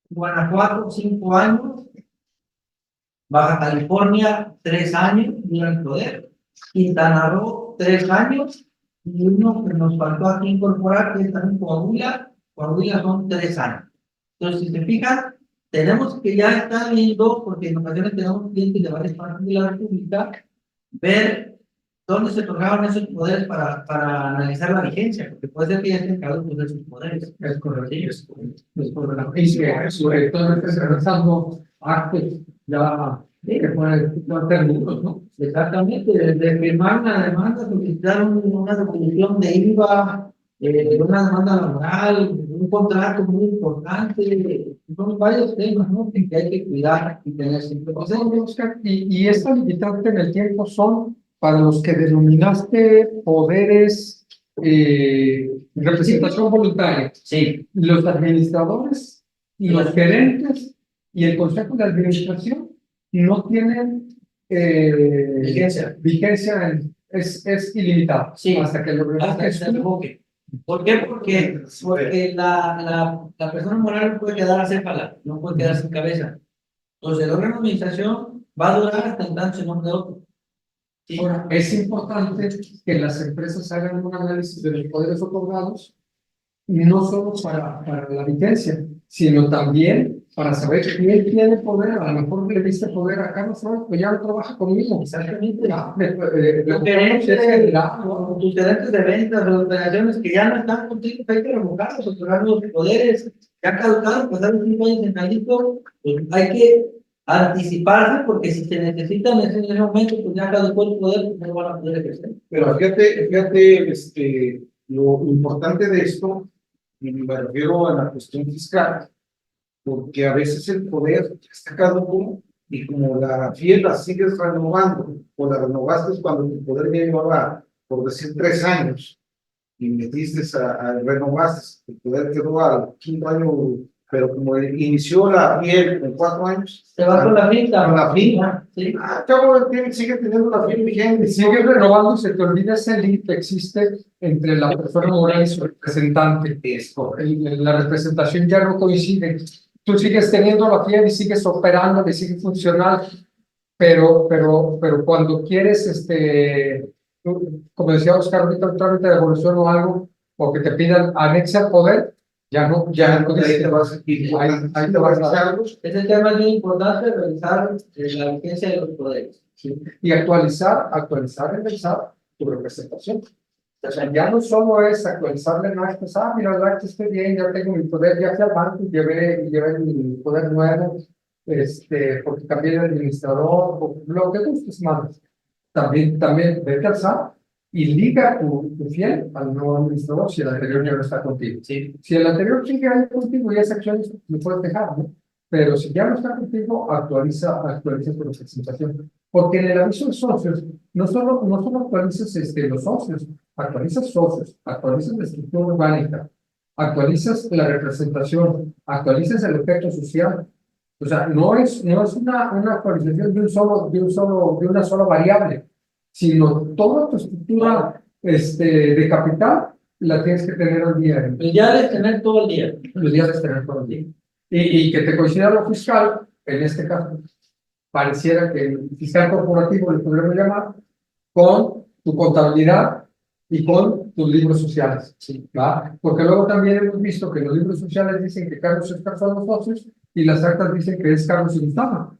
Guanajuato, 5 años. Baja California, 3 años dura el poder. Quintana Roo, 3 años, y uno que nos faltó aquí incorporar, que es también Coahuila son 3 años. Entonces, si se fijan, tenemos que ya estar viendo, porque en ocasiones tenemos clientes de varias partes de la República, ver dónde se otorgaron esos poderes para analizar la vigencia, porque puede ser que ya estén caducos de esos poderes. Es correcto. Es correcto. Y que sobre todo realizando actos ya que pueden ser muchos, ¿no? Exactamente, desde firmar una demanda, solicitaron una definición de IVA, una demanda laboral, un contrato muy importante, son varios temas, ¿no? Que hay que cuidar y tener siempre O sea, presente. Oscar, y esta limitante en el tiempo son para los que denominaste poderes representación voluntaria, Sí, los administradores y los gerentes y el consejo de administración no tienen vigencia. es ilimitado Sí. hasta que lo Hasta que revoques se tú. revoque. ¿Por qué? Porque la persona moral no puede quedar acéfala, no puede quedar sin cabeza. Entonces, el órgano de administración va a durar hasta en tanto se nombre otro. Sí. Ahora, es importante que las empresas hagan un análisis de los poderes otorgados, no solo para la vigencia, sino también para saber quién tiene poder. A lo mejor le diste poder a Carlos Flores, pues ya no trabaja conmigo. Exactamente. Los Tus gerentes de ventas, las operaciones que ya no están contigo, hay que revocarlos, otorgar los poderes, ya caducaron, pasaron 5 años en Jalisco, pues hay que anticiparse, porque si se necesitan en ese momento, pues ya caducó el poder, pues no van a poder ejercer. Pero fíjate, lo importante de esto, y me refiero a la cuestión fiscal, porque a veces el poder está caduco y como la fiel la sigues renovando, o la renovaste cuando tu poder ya llevaba, por decir, 3 años, y metiste renovaste, el poder quedó al 5º año, pero como inició la fiel en 4 años, Se va con la finta. con la finta, Sí. cabo sigue teniendo la fiel vigente. Y sigue renovando, se te olvida ese link que existe entre la persona moral y su representante. La representación ya no coincide. Tú sigues teniendo la fiel y sigues operando, y sigue funcionando, pero cuando quieres, como decía Oscar, ahorita un trámite de devolución o algo, o que te pidan anexe al poder, ya no Ahí te vas ahí te vas a dar. Ese tema es muy importante, revisar la vigencia de los poderes. ¿Sí? Y actualizar, revisar tu representación. O sea, ya no solo es actualizarle en actas, mira, el acta estoy bien, ya tengo mi poder, ya fui al banco y llevé mi poder nuevo, porque cambié de administrador, o lo que gustes más. También vete al SAT y liga tu fiel al nuevo administrador si el anterior ya no está contigo. Sí. Si el anterior sigue ahí contigo y esa acción lo puedes dejar, ¿no? Pero si ya no está contigo, actualiza tu representación. Porque en el aviso de socios, no solo actualizas los socios, actualizas socios, actualizas la estructura orgánica, actualizas la representación, actualizas el objeto social. O sea, no es una actualización de una sola variable, sino toda tu estructura de capital la tienes que tener al día. Pues ya de tener todo el día. Los días de tener todo el día. Y que te coincida lo fiscal, en este caso, pareciera que el fiscal corporativo le podríamos llamar, con tu contabilidad y con tus libros sociales. Sí. ¿Va? Porque luego también hemos visto que los libros sociales dicen que Carlos Oscar son los socios y las actas dicen que es Carlos y Gustavo.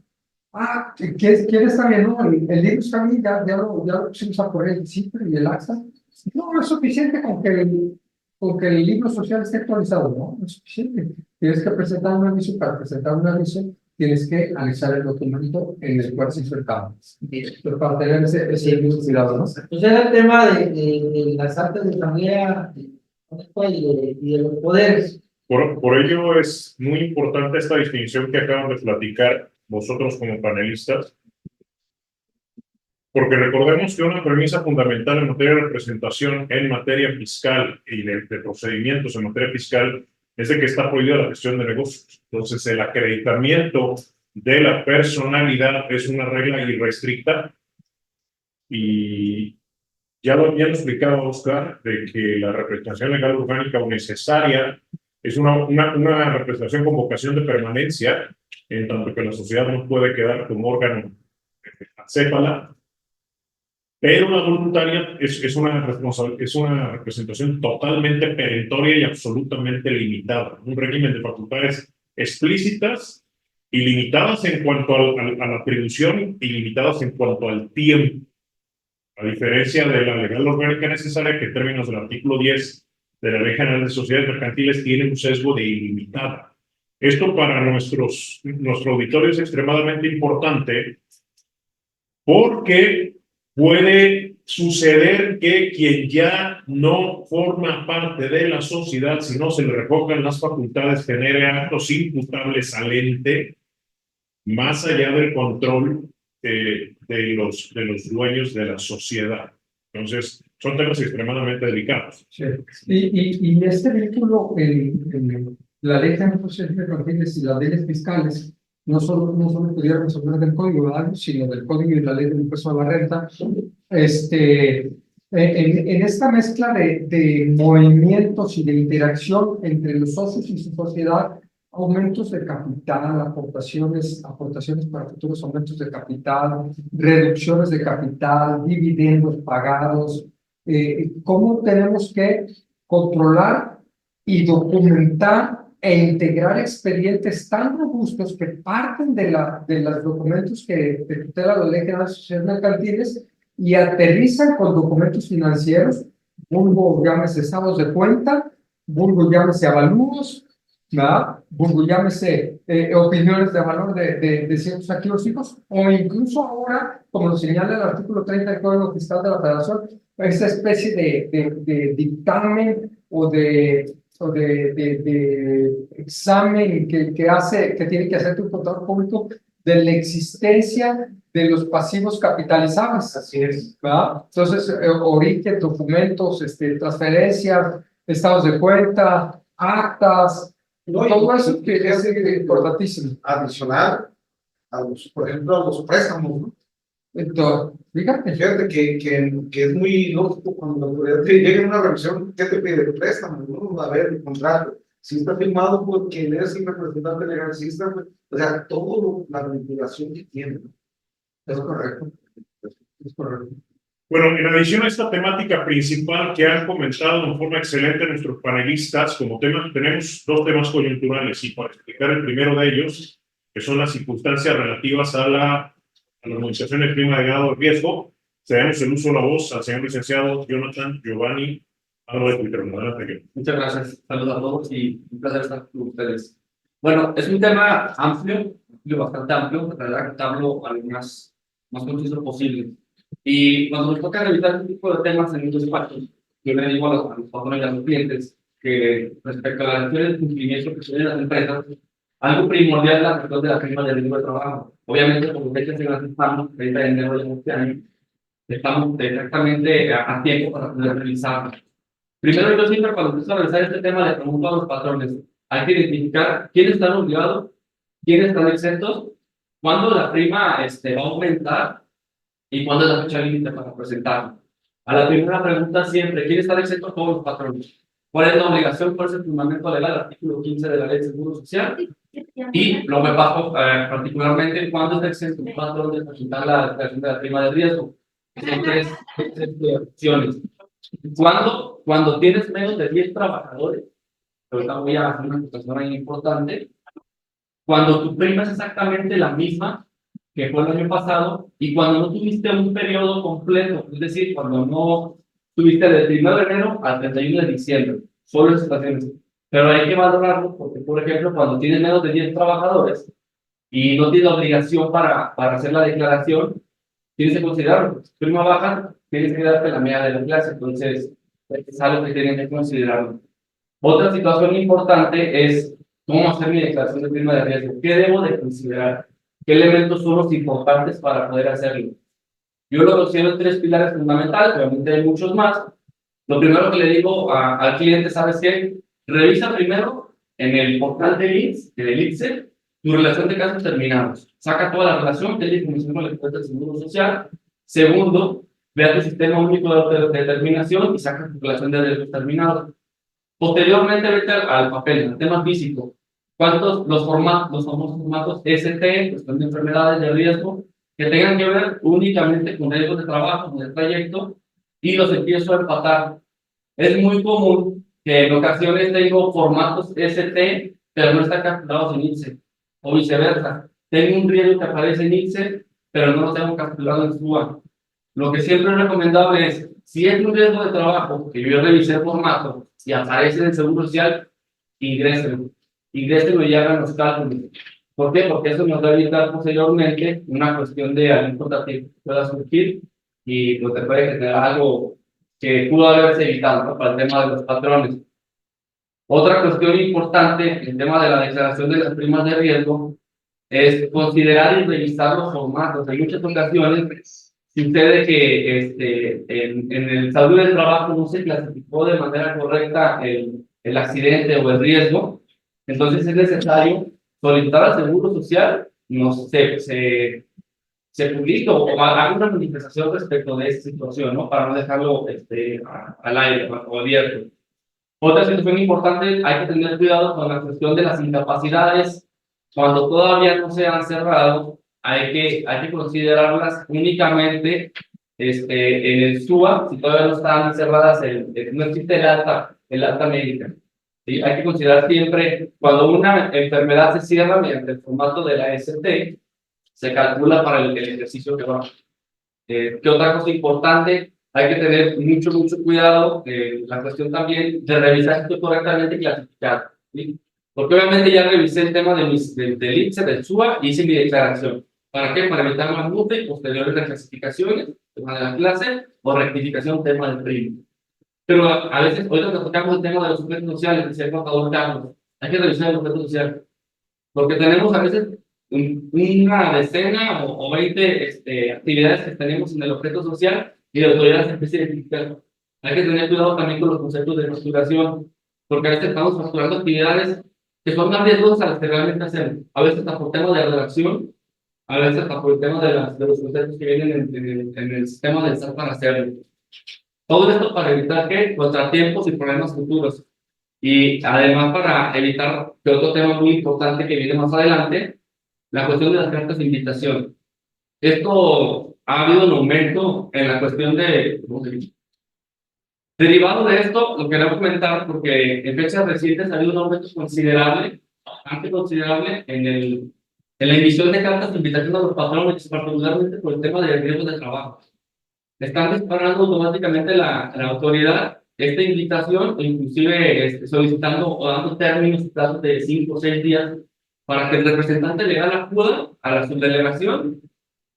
¿Quién está bien? No, el libro está bien, ya lo pusimos a correr el cifre y el acta. No es suficiente con que el libro social esté actualizado, no es suficiente. Tienes que presentar un aviso. Para presentar un aviso, tienes que anexar el documento en el cual se hizo el cambio. Pero para tener ese cuidado, ¿no? Entonces era el tema de las actas de asamblea y de los poderes. Por ello es muy importante esta distinción que acaban de platicar vosotros como panelistas, porque recordemos que una premisa fundamental en materia de representación, en materia fiscal y de procedimientos en materia fiscal, es de que está prohibida la gestión de negocios. Entonces, el acreditamiento de la personalidad es una regla irrestricta, y ya lo habían explicado Oscar, de que la representación legal orgánica o necesaria es una representación con vocación de permanencia, en tanto que la sociedad no puede quedar como órgano acéfala. Pero la voluntaria es una representación totalmente perentoria y absolutamente limitada. Un régimen de facultades explícitas y limitadas en cuanto a la atribución y limitadas en cuanto al tiempo. A diferencia de la legal orgánica necesaria, que en términos del artículo 10 de la Ley General de Sociedades Mercantiles tiene un sesgo de ilimitada. Esto para nuestro auditorio es extremadamente importante porque puede suceder que quien ya no forma parte de la sociedad, si no se le revocan las facultades, genere actos imputables al ente, más allá del control de los dueños de la sociedad. Entonces, son temas extremadamente delicados. Sí. Y este vínculo, la ley de impuestos mercantiles y las leyes fiscales, no solo pudieron resolver del Código de Algo, sino del Código y la ley del impuesto a la renta. En esta mezcla de movimientos y de interacción entre los socios y su sociedad, aumentos de capital, aportaciones para futuros aumentos de capital, reducciones de capital, dividendos pagados, cómo tenemos que controlar y documentar e integrar expedientes tan robustos que parten de los documentos que tutela la Ley General de Sociedades Mercantiles y aterrizan con documentos financieros, vulgo llámese estados de cuenta, vulgo llámese avalúos, ¿verdad? Vulgo llámese opiniones de valor de ciertos activos fijos, o incluso ahora, como lo señala el artículo 30 del Código Fiscal de la Federación, esa especie de dictamen o de examen que tiene que hacer tu contador público de la existencia de los pasivos capitalizables. Así es. ¿Verdad? Entonces, origen, documentos, transferencias, estados de cuenta, actas, No, todo eso que que es es importantísimo. adicional por ejemplo, a los préstamos, ¿no? Entonces, fíjate. Fíjate que es muy lógico cuando la autoridad te llega en una revisión, ¿qué te pide? El préstamo, ¿no? A ver, el contrato. Si está firmado por quien es el representante legal, si está, o sea, todo la vinculación que tiene, ¿no? Es correcto. Es correcto. Bueno, en adición a esta temática principal que han comentado de forma excelente nuestros panelistas, como tema, tenemos dos temas coyunturales y para explicar el primero de ellos, que son las circunstancias relativas a la armonización del clima de grado de riesgo, cedemos el uso de la voz al señor licenciado Jonathan Giovanni, algo de Twitter. Muchas gracias, saludos a todos y un placer estar con ustedes. Bueno, es un tema amplio, bastante amplio, tratar de tratarlo al más conciso posible. Y cuando nos toca revisar este tipo de temas en un despacho, yo le digo a los patrones y a los clientes que respecto a las acciones de cumplimiento que tienen las empresas, algo primordial es la gestión de la firma de riesgo de trabajo. Obviamente, como fechas en las que estamos, 30 de enero de este año, estamos exactamente a tiempo para poder realizarlo. Primero, yo siempre cuando empiezo a realizar este tema le pregunto a los patrones, hay que identificar quiénes están obligados, quiénes están exentos, cuándo la prima va a aumentar y cuándo es la fecha límite para presentarlo. A la primera pregunta siempre, ¿quiénes están exentos? Todos los patrones. ¿Cuál es la obligación? ¿Cuál es el fundamento legal? Artículo 15 de la Ley de Seguro Social. Y lo me bajo particularmente cuándo está exento un patrón de presentar la declaración de la prima de riesgo. Son tres opciones. Cuando tienes menos de 10 trabajadores, ahorita voy a hacer una situación ahí importante, cuando tu prima es exactamente la misma que fue el año pasado y cuando no tuviste un periodo completo, es decir, cuando no tuviste del 1 de enero al 31 de diciembre, solo en situaciones. Pero hay que valorarlo porque, por ejemplo, cuando tienes menos de 10 trabajadores y no tienes la obligación para hacer la declaración, tienes que considerarlo. Prima baja, tienes que darte la media de la clase, entonces es algo que tienes que considerarlo. Otra situación importante es cómo hacer mi declaración de prima de riesgo. ¿Qué debo de considerar? ¿Qué elementos son los importantes para poder hacerlo? Yo lo considero en tres pilares fundamentales, obviamente hay muchos más. Lo primero que le digo al cliente, ¿sabes qué? Revisa primero en el portal del ITSE, tu relación de casos terminados. Saca toda la relación, que es la información con la que cuenta el Seguro Social. Segundo, ve a tu sistema único de determinación y saca tu relación de riesgos terminados. Posteriormente, vete al papel, al tema físico. ¿Cuántos los famosos formatos ST, cuestión de enfermedades de riesgo, que tengan que ver únicamente con riesgos de trabajo, con el trayecto, y los empiezo a empatar? Es muy común que en ocasiones tengo formatos ST, pero no están capturados en ITSE, o viceversa. Tengo un riesgo que aparece en ITSE, pero no lo tengo capturado en SUA. Lo que siempre es recomendable es, si es un riesgo de trabajo, que yo revisé el formato, y aparece en el Seguro Social, ingréselo y hagan los cálculos. ¿Por qué? Porque eso nos va a evitar posteriormente una cuestión de algún contratiempo que pueda surgir y pues te puede generar algo que pudo haberse evitado, ¿no? Para el tema de los patrones. Otra cuestión importante, el tema de la declaración de las primas de riesgo, es considerar y revisar los formatos. En muchas ocasiones sucede que en el salud del trabajo no se clasificó de manera correcta el accidente o el riesgo, entonces es necesario solicitar al Seguro Social, no se publique o haga una manifestación respecto de esta situación, ¿no? Para no dejarlo al aire o abierto. Otra situación importante, hay que tener cuidado con la cuestión de las incapacidades. Cuando todavía no se han cerrado, hay que considerarlas únicamente en el SUA, si todavía no están cerradas, no existe el alta médica. ¿Sí? Hay que considerar siempre, cuando una enfermedad se cierra mediante el formato de la ST, se calcula para el ejercicio que va. ¿Qué otra cosa importante? Hay que tener mucho cuidado, la cuestión también de revisar esto correctamente clasificado, ¿sí? Porque obviamente ya revisé el tema del IPSE, del SUA, y hice mi declaración. ¿Para qué? Para evitar más multa y posteriores reclasificaciones, tema de la clase, o rectificación, tema del primo. Pero a veces, ahorita que tocamos el tema de los sujetos sociales, decía el contador Carlos, hay que revisar el sujeto social, porque tenemos a veces una decena o 20 actividades que tenemos en el objeto social y la autoridad se empieza a identificar. Hay que tener cuidado también con los conceptos de facturación, porque a veces estamos facturando actividades que son más riesgosas a las que realmente hacemos. A veces hasta por tema de redacción, a veces hasta por el tema de los conceptos que vienen en el sistema del SAT para hacerlo. Todo esto para evitar que contratiempos y problemas futuros. Y además para evitar que otro tema muy importante que viene más adelante, la cuestión de las cartas de invitación. Esto ha habido un aumento en la cuestión de, ¿cómo se dice? Derivado de esto, lo quería comentar porque en fechas recientes ha habido un aumento considerable, bastante considerable, en la emisión de cartas de invitación a los patrones, particularmente por el tema de riesgos de trabajo. Están disparando automáticamente la autoridad esta invitación, inclusive solicitando o dando términos y plazos de 5 o 6 días para que el representante legal acuda a la subdelegación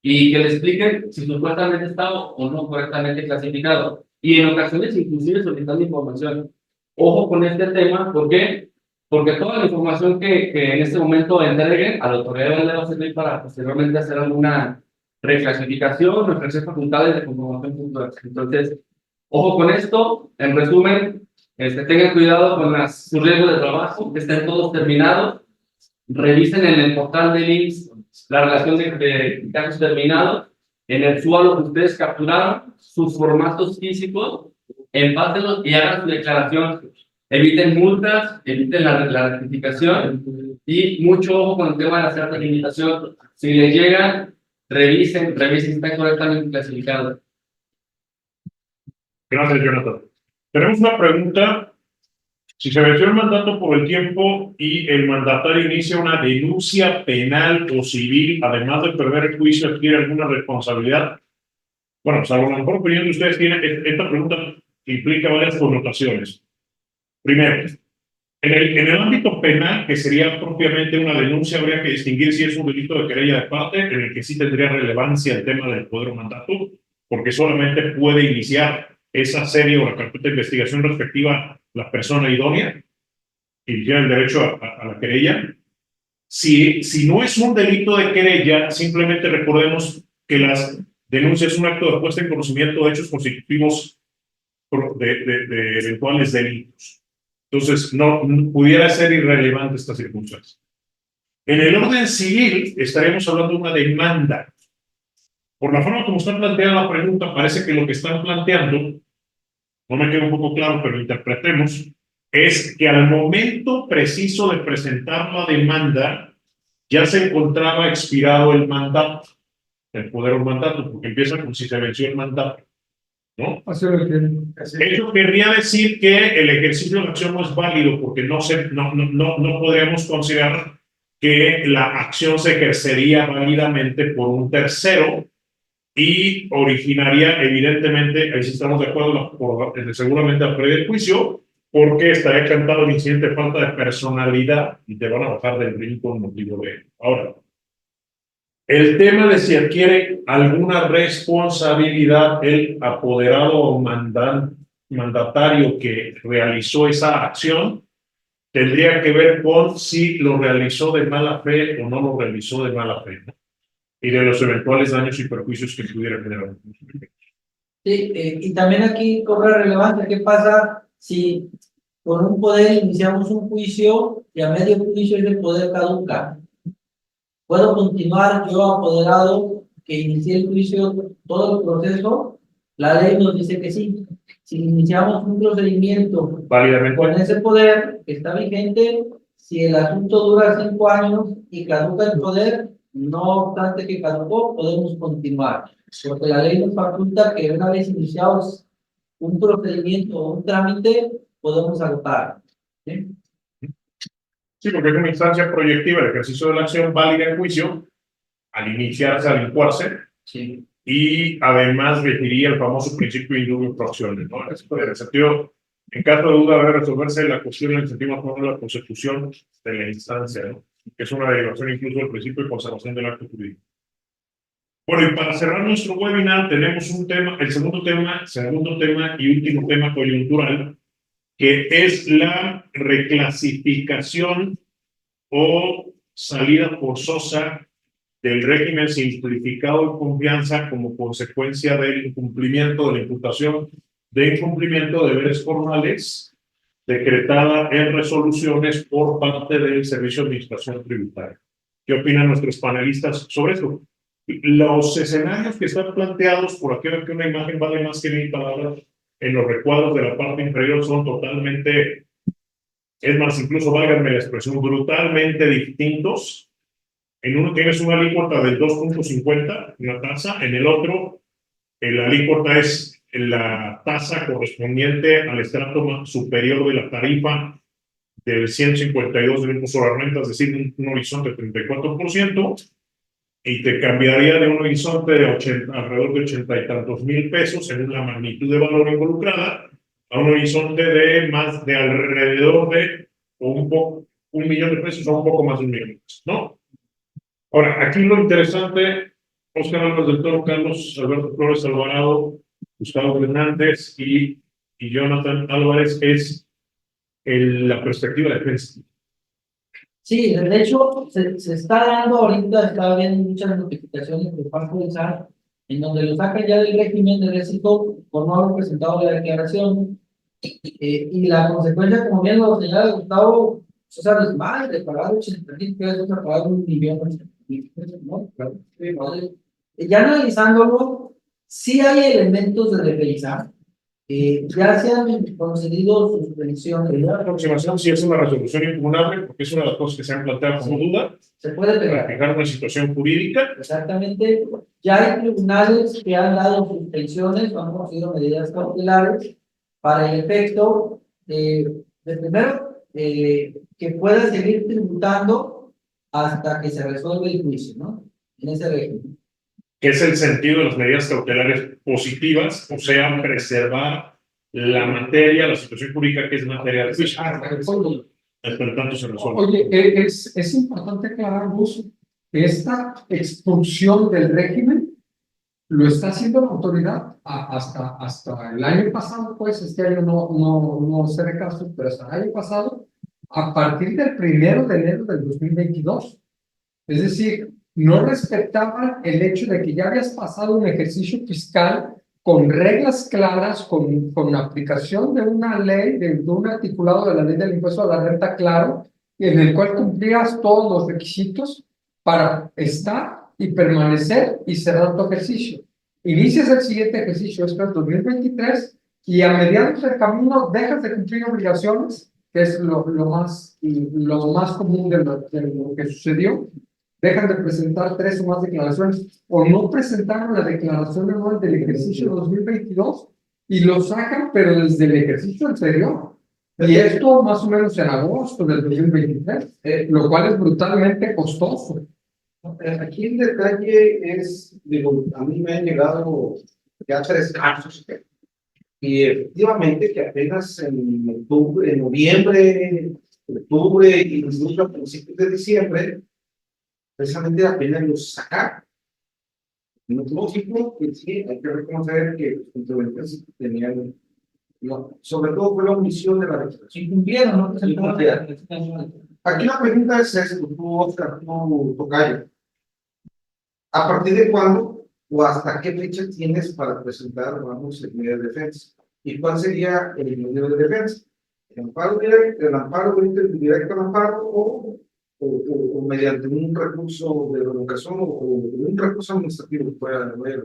y que le expliquen si supuestamente está o no correctamente clasificado. Y en ocasiones inclusive solicitando información. Ojo con este tema, ¿por qué? Porque toda la información que en este momento entreguen a la autoridad le va a servir para posteriormente hacer alguna reclasificación o ejercer facultades de comprobación futura. Entonces, ojo con esto. En resumen, tengan cuidado con sus riesgos de trabajo, que estén todos terminados. Revisen en el portal del IMSS la relación de casos terminados, en el SUA lo que ustedes capturaron, sus formatos físicos, empátenlos y hagan su declaración. Eviten multas, eviten la rectificación y mucho ojo con el tema de las cartas de invitación. Si les llegan, revisen si están correctamente clasificados. Gracias, Jonathan. Tenemos una pregunta. Si se venció el mandato por el tiempo y el mandatario inicia una denuncia penal o civil, además de perder el juicio, ¿adquiere alguna responsabilidad? Bueno, salvo la mejor opinión de ustedes, esta pregunta implica varias connotaciones. Primero, en el ámbito penal, que sería propiamente una denuncia, habría que distinguir si es un delito de querella de parte, en el que sí tendría relevancia el tema del poder o mandato, porque solamente puede iniciar esa serie o la carpeta de investigación respectiva la persona idónea y tiene el derecho a la querella. Si no es un delito de querella, simplemente recordemos que las denuncias es un acto de puesta en conocimiento de hechos constitutivos de eventuales delitos. Entonces, no pudiera ser irrelevante esta circunstancia. En el orden civil, estaremos hablando de una demanda. Por la forma como está planteada la pregunta, parece que lo que están planteando, no me queda un poco claro, pero interpretemos, es que al momento preciso de presentar la demanda, ya se encontraba expirado el mandato, el poder o mandato, porque empieza con si se venció el mandato, ¿no? Eso querría decir que el ejercicio de la acción no es válido, porque no podríamos considerar que la acción se ejercería válidamente por un tercero y originaría, evidentemente, ahí sí estamos de acuerdo, seguramente a previo del juicio, porque estaría cantado el incidente de falta de personalidad y te van a bajar del ring con motivo de. Ahora, El tema de si adquiere alguna responsabilidad el apoderado o mandatario que realizó esa acción, tendría que ver con si lo realizó de mala fe o no lo realizó de mala fe, ¿no? Y de los eventuales daños y perjuicios que pudiera generar. Sí, y también aquí cobra relevancia qué pasa si con un poder iniciamos un juicio y a medio juicio el poder caduca. ¿Puedo continuar yo apoderado que inicié el juicio, todo el proceso? La ley nos dice que sí. Si iniciamos un procedimiento Válidamente. con ese poder que está vigente, si el asunto dura 5 años y caduca el poder, no obstante que caducó, podemos continuar. Porque la ley nos faculta que una vez iniciados un procedimiento o un trámite, podemos agotar. ¿Sí? Sí, porque es una instancia proyectiva el ejercicio de la acción válida en juicio al iniciarse, al incoarse, Sí. y además requería el famoso principio de indubio pro actionis, ¿no? En el sentido, en caso de duda debe resolverse la cuestión en el sentido más de la consecución de la instancia, ¿no? Que es una derivación incluso del principio de conservación del acto jurídico. Bueno, y para cerrar nuestro webinar tenemos un tema, el segundo tema y último tema coyuntural, que es la reclasificación o salida forzosa del régimen simplificado de confianza como consecuencia del incumplimiento de la imputación de incumplimiento de deberes formales decretada en resoluciones por parte del Servicio de Administración Tributaria. ¿Qué opinan nuestros panelistas sobre esto? Los escenarios que están planteados, por aquello que una imagen vale más que 1000 palabras, en los recuadros de la parte inferior son totalmente, es más, incluso válganme la expresión, brutalmente distintos. En uno tienes una alícuota del 2.50, una tasa, en el otro, la alícuota es la tasa correspondiente al estrato superior de la tarifa del 152 del impuesto a la renta, es decir, un horizonte de 34%, y te cambiaría de un horizonte de alrededor de 80 y tantos mil pesos en la magnitud de valor involucrada a un horizonte de más de alrededor de un millón de pesos o un poco más de un millón de pesos, ¿no? Ahora, aquí lo interesante, Óscar Álvarez del Toro, Carlos Alberto Flores Alvarado, Gustavo Hernández y Jonathan Álvarez, es la perspectiva de defensa. Sí, de hecho, se está dando ahorita, está habiendo muchas notificaciones por parte del SAT, en donde lo sacan ya del régimen de réxito por no haber presentado la declaración. Y la consecuencia, como bien lo señala Gustavo, o sea, es más de pagar 80,000 pesos a pagar 1,000,000 pesos, ¿no? Claro. Ya analizándolo, sí hay elementos de revisar. Ya se han concedido suspensiones. La aproximación sí es una resolución impugnable, porque es una de las cosas que se han planteado como duda, Se puede para pegar. fijar una situación jurídica. Exactamente. Ya hay tribunales que han dado suspensiones o han conocido medidas cautelares para el efecto de primero que pueda seguir tributando hasta que se resuelva el juicio, ¿no? En ese régimen. Que es el sentido de las medidas cautelares positivas, o sea, preservar la materia, la situación jurídica que es materia de juicio. Hasta el tanto se resuelve. Oye, es importante aclarar, Gus, que esta expulsión del régimen lo está haciendo la autoridad hasta el año pasado, pues este año no sé de caso, pero hasta el año pasado, a partir del 1 de enero del 2022. Es decir, no respetaban el hecho de que ya habías pasado un ejercicio fiscal con reglas claras, con aplicación de una ley, de un articulado de la ley del impuesto a la renta claro, en el cual cumplías todos los requisitos para estar y permanecer y cerrar tu ejercicio. Inicias el siguiente ejercicio, esto es 2023, y a mediados del camino dejas de cumplir obligaciones, que es lo más común de lo que sucedió. Dejan de presentar 3 o más declaraciones o no presentaron la declaración anual del ejercicio 2022 y lo sacan, pero desde el ejercicio anterior. Y esto más o menos en agosto del 2023, lo cual es brutalmente costoso. Aquí el detalle es, digo, a mí me han llegado ya 3 casos y efectivamente que apenas en octubre, en noviembre, octubre y incluso a principios de diciembre precisamente la pena los sacar. No es lógico que sí, hay que reconocer que los contribuyentes tenían, no, sobre todo fue la omisión de la legislación. Incumplieron, ¿no? Aquí la pregunta es esto, tú, Oscar, tú, tocayo. ¿A partir de cuándo o hasta qué fecha tienes para presentar, vamos, el medio de defensa? ¿Y cuál sería el medio de defensa? ¿El amparo directo al amparo o mediante un recurso de revocación o un recurso administrativo que pueda haber?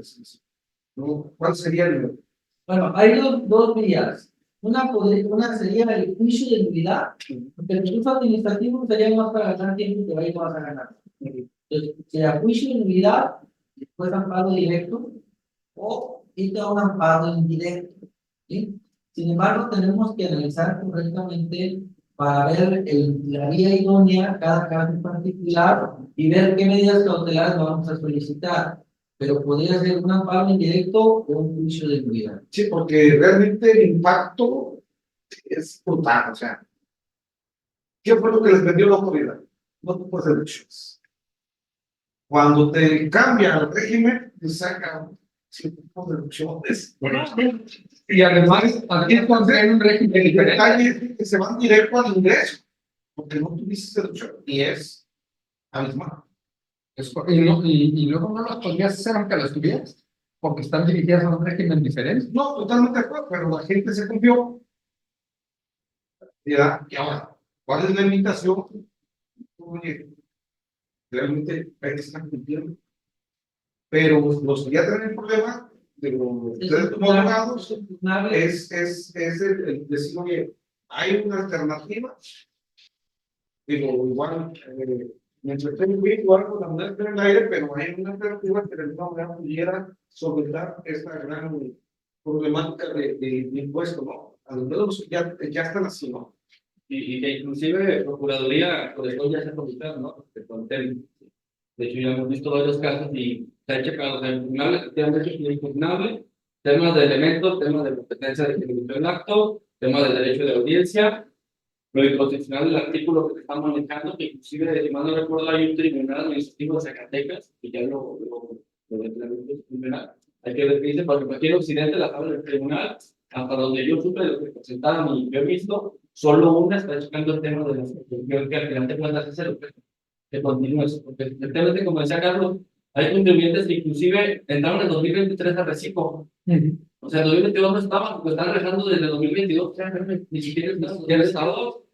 ¿No? ¿Cuál sería el...? Bueno, hay dos vías. Una sería el juicio de nulidad, porque el recurso administrativo sería más para ganar tiempo que ahí no vas a ganar. Entonces, sería juicio de nulidad, después amparo directo, o irte a un amparo indirecto. ¿Sí? Sin embargo, tenemos que analizar correctamente para ver la vía idónea, cada caso en particular, y ver qué medidas cautelares vamos a solicitar. Pero podría ser un amparo indirecto o un juicio de nulidad. Sí, porque realmente el impacto es brutal, o sea, ¿qué fue lo que les vendió la autoridad? No tipos de deducciones. Cuando te cambia el régimen, te sacan tipos de deducciones. Bueno, Y además, aquí es cuando hay un régimen El diferente. detalle es que se van directo al ingreso, porque no tuviste deducción, y es abismal. Y luego no las podrías hacer aunque las tuvieras, porque están dirigidas a un régimen diferente. No, totalmente de acuerdo, pero la gente se confió. Ya, y ahora, ¿cuál es la invitación? Oye, realmente hay que estar cumpliendo. Pero los que ya tienen el problema de los ustedes como abogados es el decir, oye, hay una alternativa. Digo, igual, me entretengo bien, igual con la moneda en el aire, pero hay una alternativa que de alguna manera pudiera solventar esta gran problemática de impuestos, ¿no? A los dedos ya están así, ¿no? Y que inclusive Procuraduría, por eso ya se ha comunicado, ¿no? De hecho, ya hemos visto varios casos y se ha checado en el tribunal, te han hecho impugnable, temas de elementos, temas de competencia de ejecución del acto, temas de derecho de audiencia, lo inconstitucional del artículo que se está manejando, que inclusive, si mal no recuerdo, hay un tribunal administrativo de Zacatecas, que ya lo tribunal, hay que ver qué dice, porque cualquier occidente la tabla del tribunal, hasta donde yo supe de lo que presentaron y yo he visto, solo una está checando el tema de la suspensión, que al final te cuentas es el que continúe eso, porque el tema es que, como decía Carlos, hay contribuyentes que inclusive entraron en 2023 a reciclo. O sea, en 2022 no estaban, porque están dejando desde 2022, o sea, ni siquiera estado.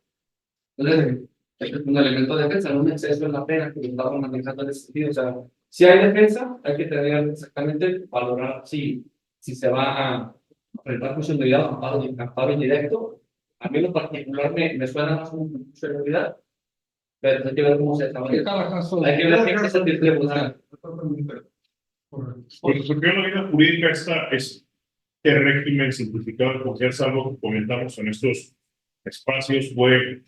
Entonces, es un elemento de defensa, no un exceso en la pena que estaban manejando en ese sentido. O sea, si hay defensa, hay que tener exactamente, valorar si se va a enfrentar funcionalidad a amparo indirecto. A mí en lo particular me suena más una funcionalidad, pero hay que ver cómo se desarrolla. Hay que ver qué se distribuye. Pues surgió en la vida jurídica este régimen simplificado de confianza, algo que comentamos en estos espacios, fue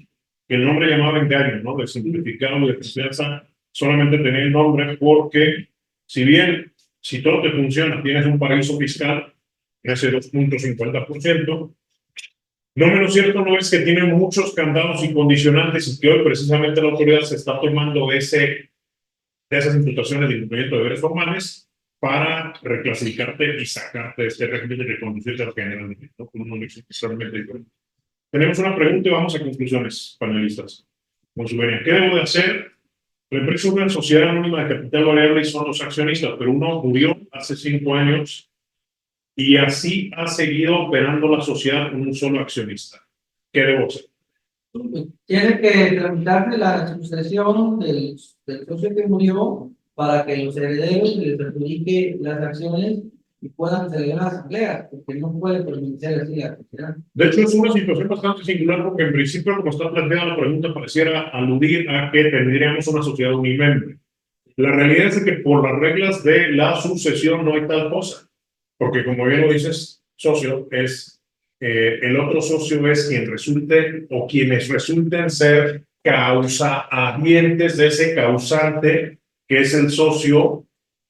que el nombre llamaba 20 años, ¿no? De simplificado de confianza, solamente tenía el nombre porque, si bien, si todo te funciona, tienes un paraíso fiscal, ese 2.50%, no menos cierto no es que tiene muchos candados y condicionantes y que hoy precisamente la autoridad se está tomando de esas imputaciones de incumplimiento de deberes formales para reclasificarte y sacarte de este régimen de reconducirte a lo que generalmente, ¿no? Con un nexo totalmente diferente. Tenemos una pregunta y vamos a conclusiones, panelistas. Con su venia, ¿qué debo de hacer? La empresa es una sociedad anónima de capital variable y son los accionistas, pero uno murió hace 5 años y así ha seguido operando la sociedad con un solo accionista. ¿Qué debo hacer? Tiene que tramitarse la sucesión del socio que murió para que los herederos les adjudique las acciones y puedan celebrar asambleas, porque no puede permitir así la sociedad. De hecho, es una situación bastante singular porque en principio, como está planteada la pregunta, pareciera aludir a que tendríamos una sociedad unimembre. La realidad es que por las reglas de la sucesión no hay tal cosa, porque como bien lo dices, socio, el otro socio es quien resulte o quienes resulten ser causahabientes de ese causante que es el socio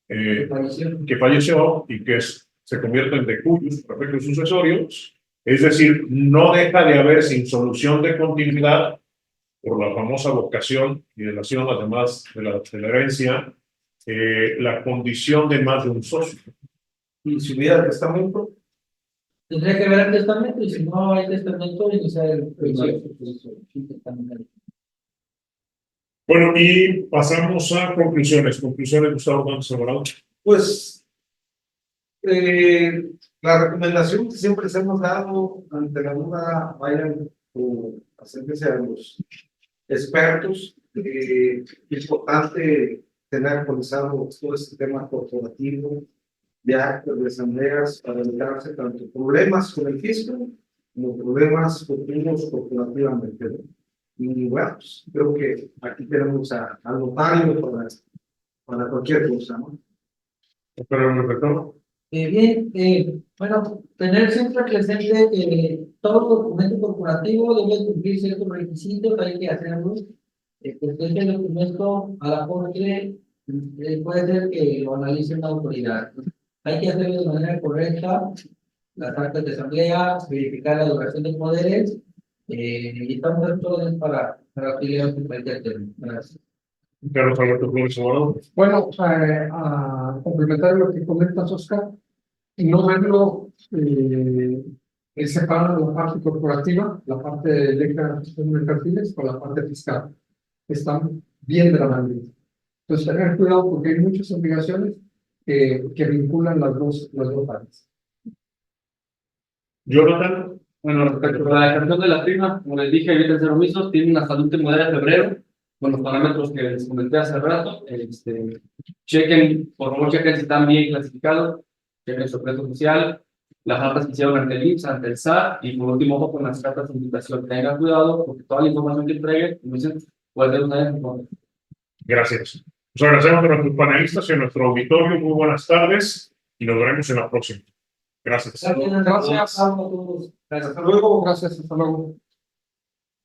que falleció y que se convierte en de cuyos para efectos sucesorios. Es decir, no deja de haber sin solución de continuidad por la famosa vocación y relación además de la herencia, la condición de más de un socio. Y si hubiera testamento, Tendría que ver el testamento y si no hay testamento, iniciar el proceso. Bueno, y pasamos a conclusiones. Conclusiones, Gustavo Gómez Alvarado. pues la recomendación que siempre les hemos dado ante la duda, vayan o acérquense a los expertos. Es importante tener actualizado todo este tema corporativo de actos de asambleas para evitarse tanto problemas con el fisco como problemas futuros corporativamente, ¿no? Y bueno, pues, creo que aquí tenemos al notario para cualquier cosa, ¿no? Pero el rector. Bien, bueno, tener siempre presente que todo documento corporativo debe cumplir ciertos requisitos, hay que hacerlo. Porque este documento a la postre puede ser que lo analice una autoridad, ¿no? Hay que hacerlo de manera correcta, las actas de asamblea, verificar la duración de poderes, y estamos a todos para afiliar a cualquier tema. Gracias. Carlos Alberto Flores Alvarado. Bueno, a complementar lo que comentas, Oscar, y no verlo separado la parte corporativa, la parte de declaración de perfiles, con la parte fiscal. Están bien de la mano. Entonces, tener cuidado porque hay muchas obligaciones que vinculan las dos áreas. Jonathan. Bueno, respecto a la declaración de la prima, como les dije, ahorita en Cero Misos tienen hasta el último día de febrero, con los parámetros que les comenté hace rato. Chequen, por favor, chequen si están bien clasificados, chequen su secreto social, las actas que hicieron ante el IMSS, ante el SAT, y por último, ojo con las cartas de invitación. Tengan cuidado, porque toda la información que entreguen, como dicen, puede ser una vez. Gracias. Nos agradecemos a nuestros panelistas y a nuestro auditorio. Muy buenas tardes y nos veremos en la próxima. Gracias. Gracias. Gracias. A todos. Hasta luego. Gracias. Hasta luego.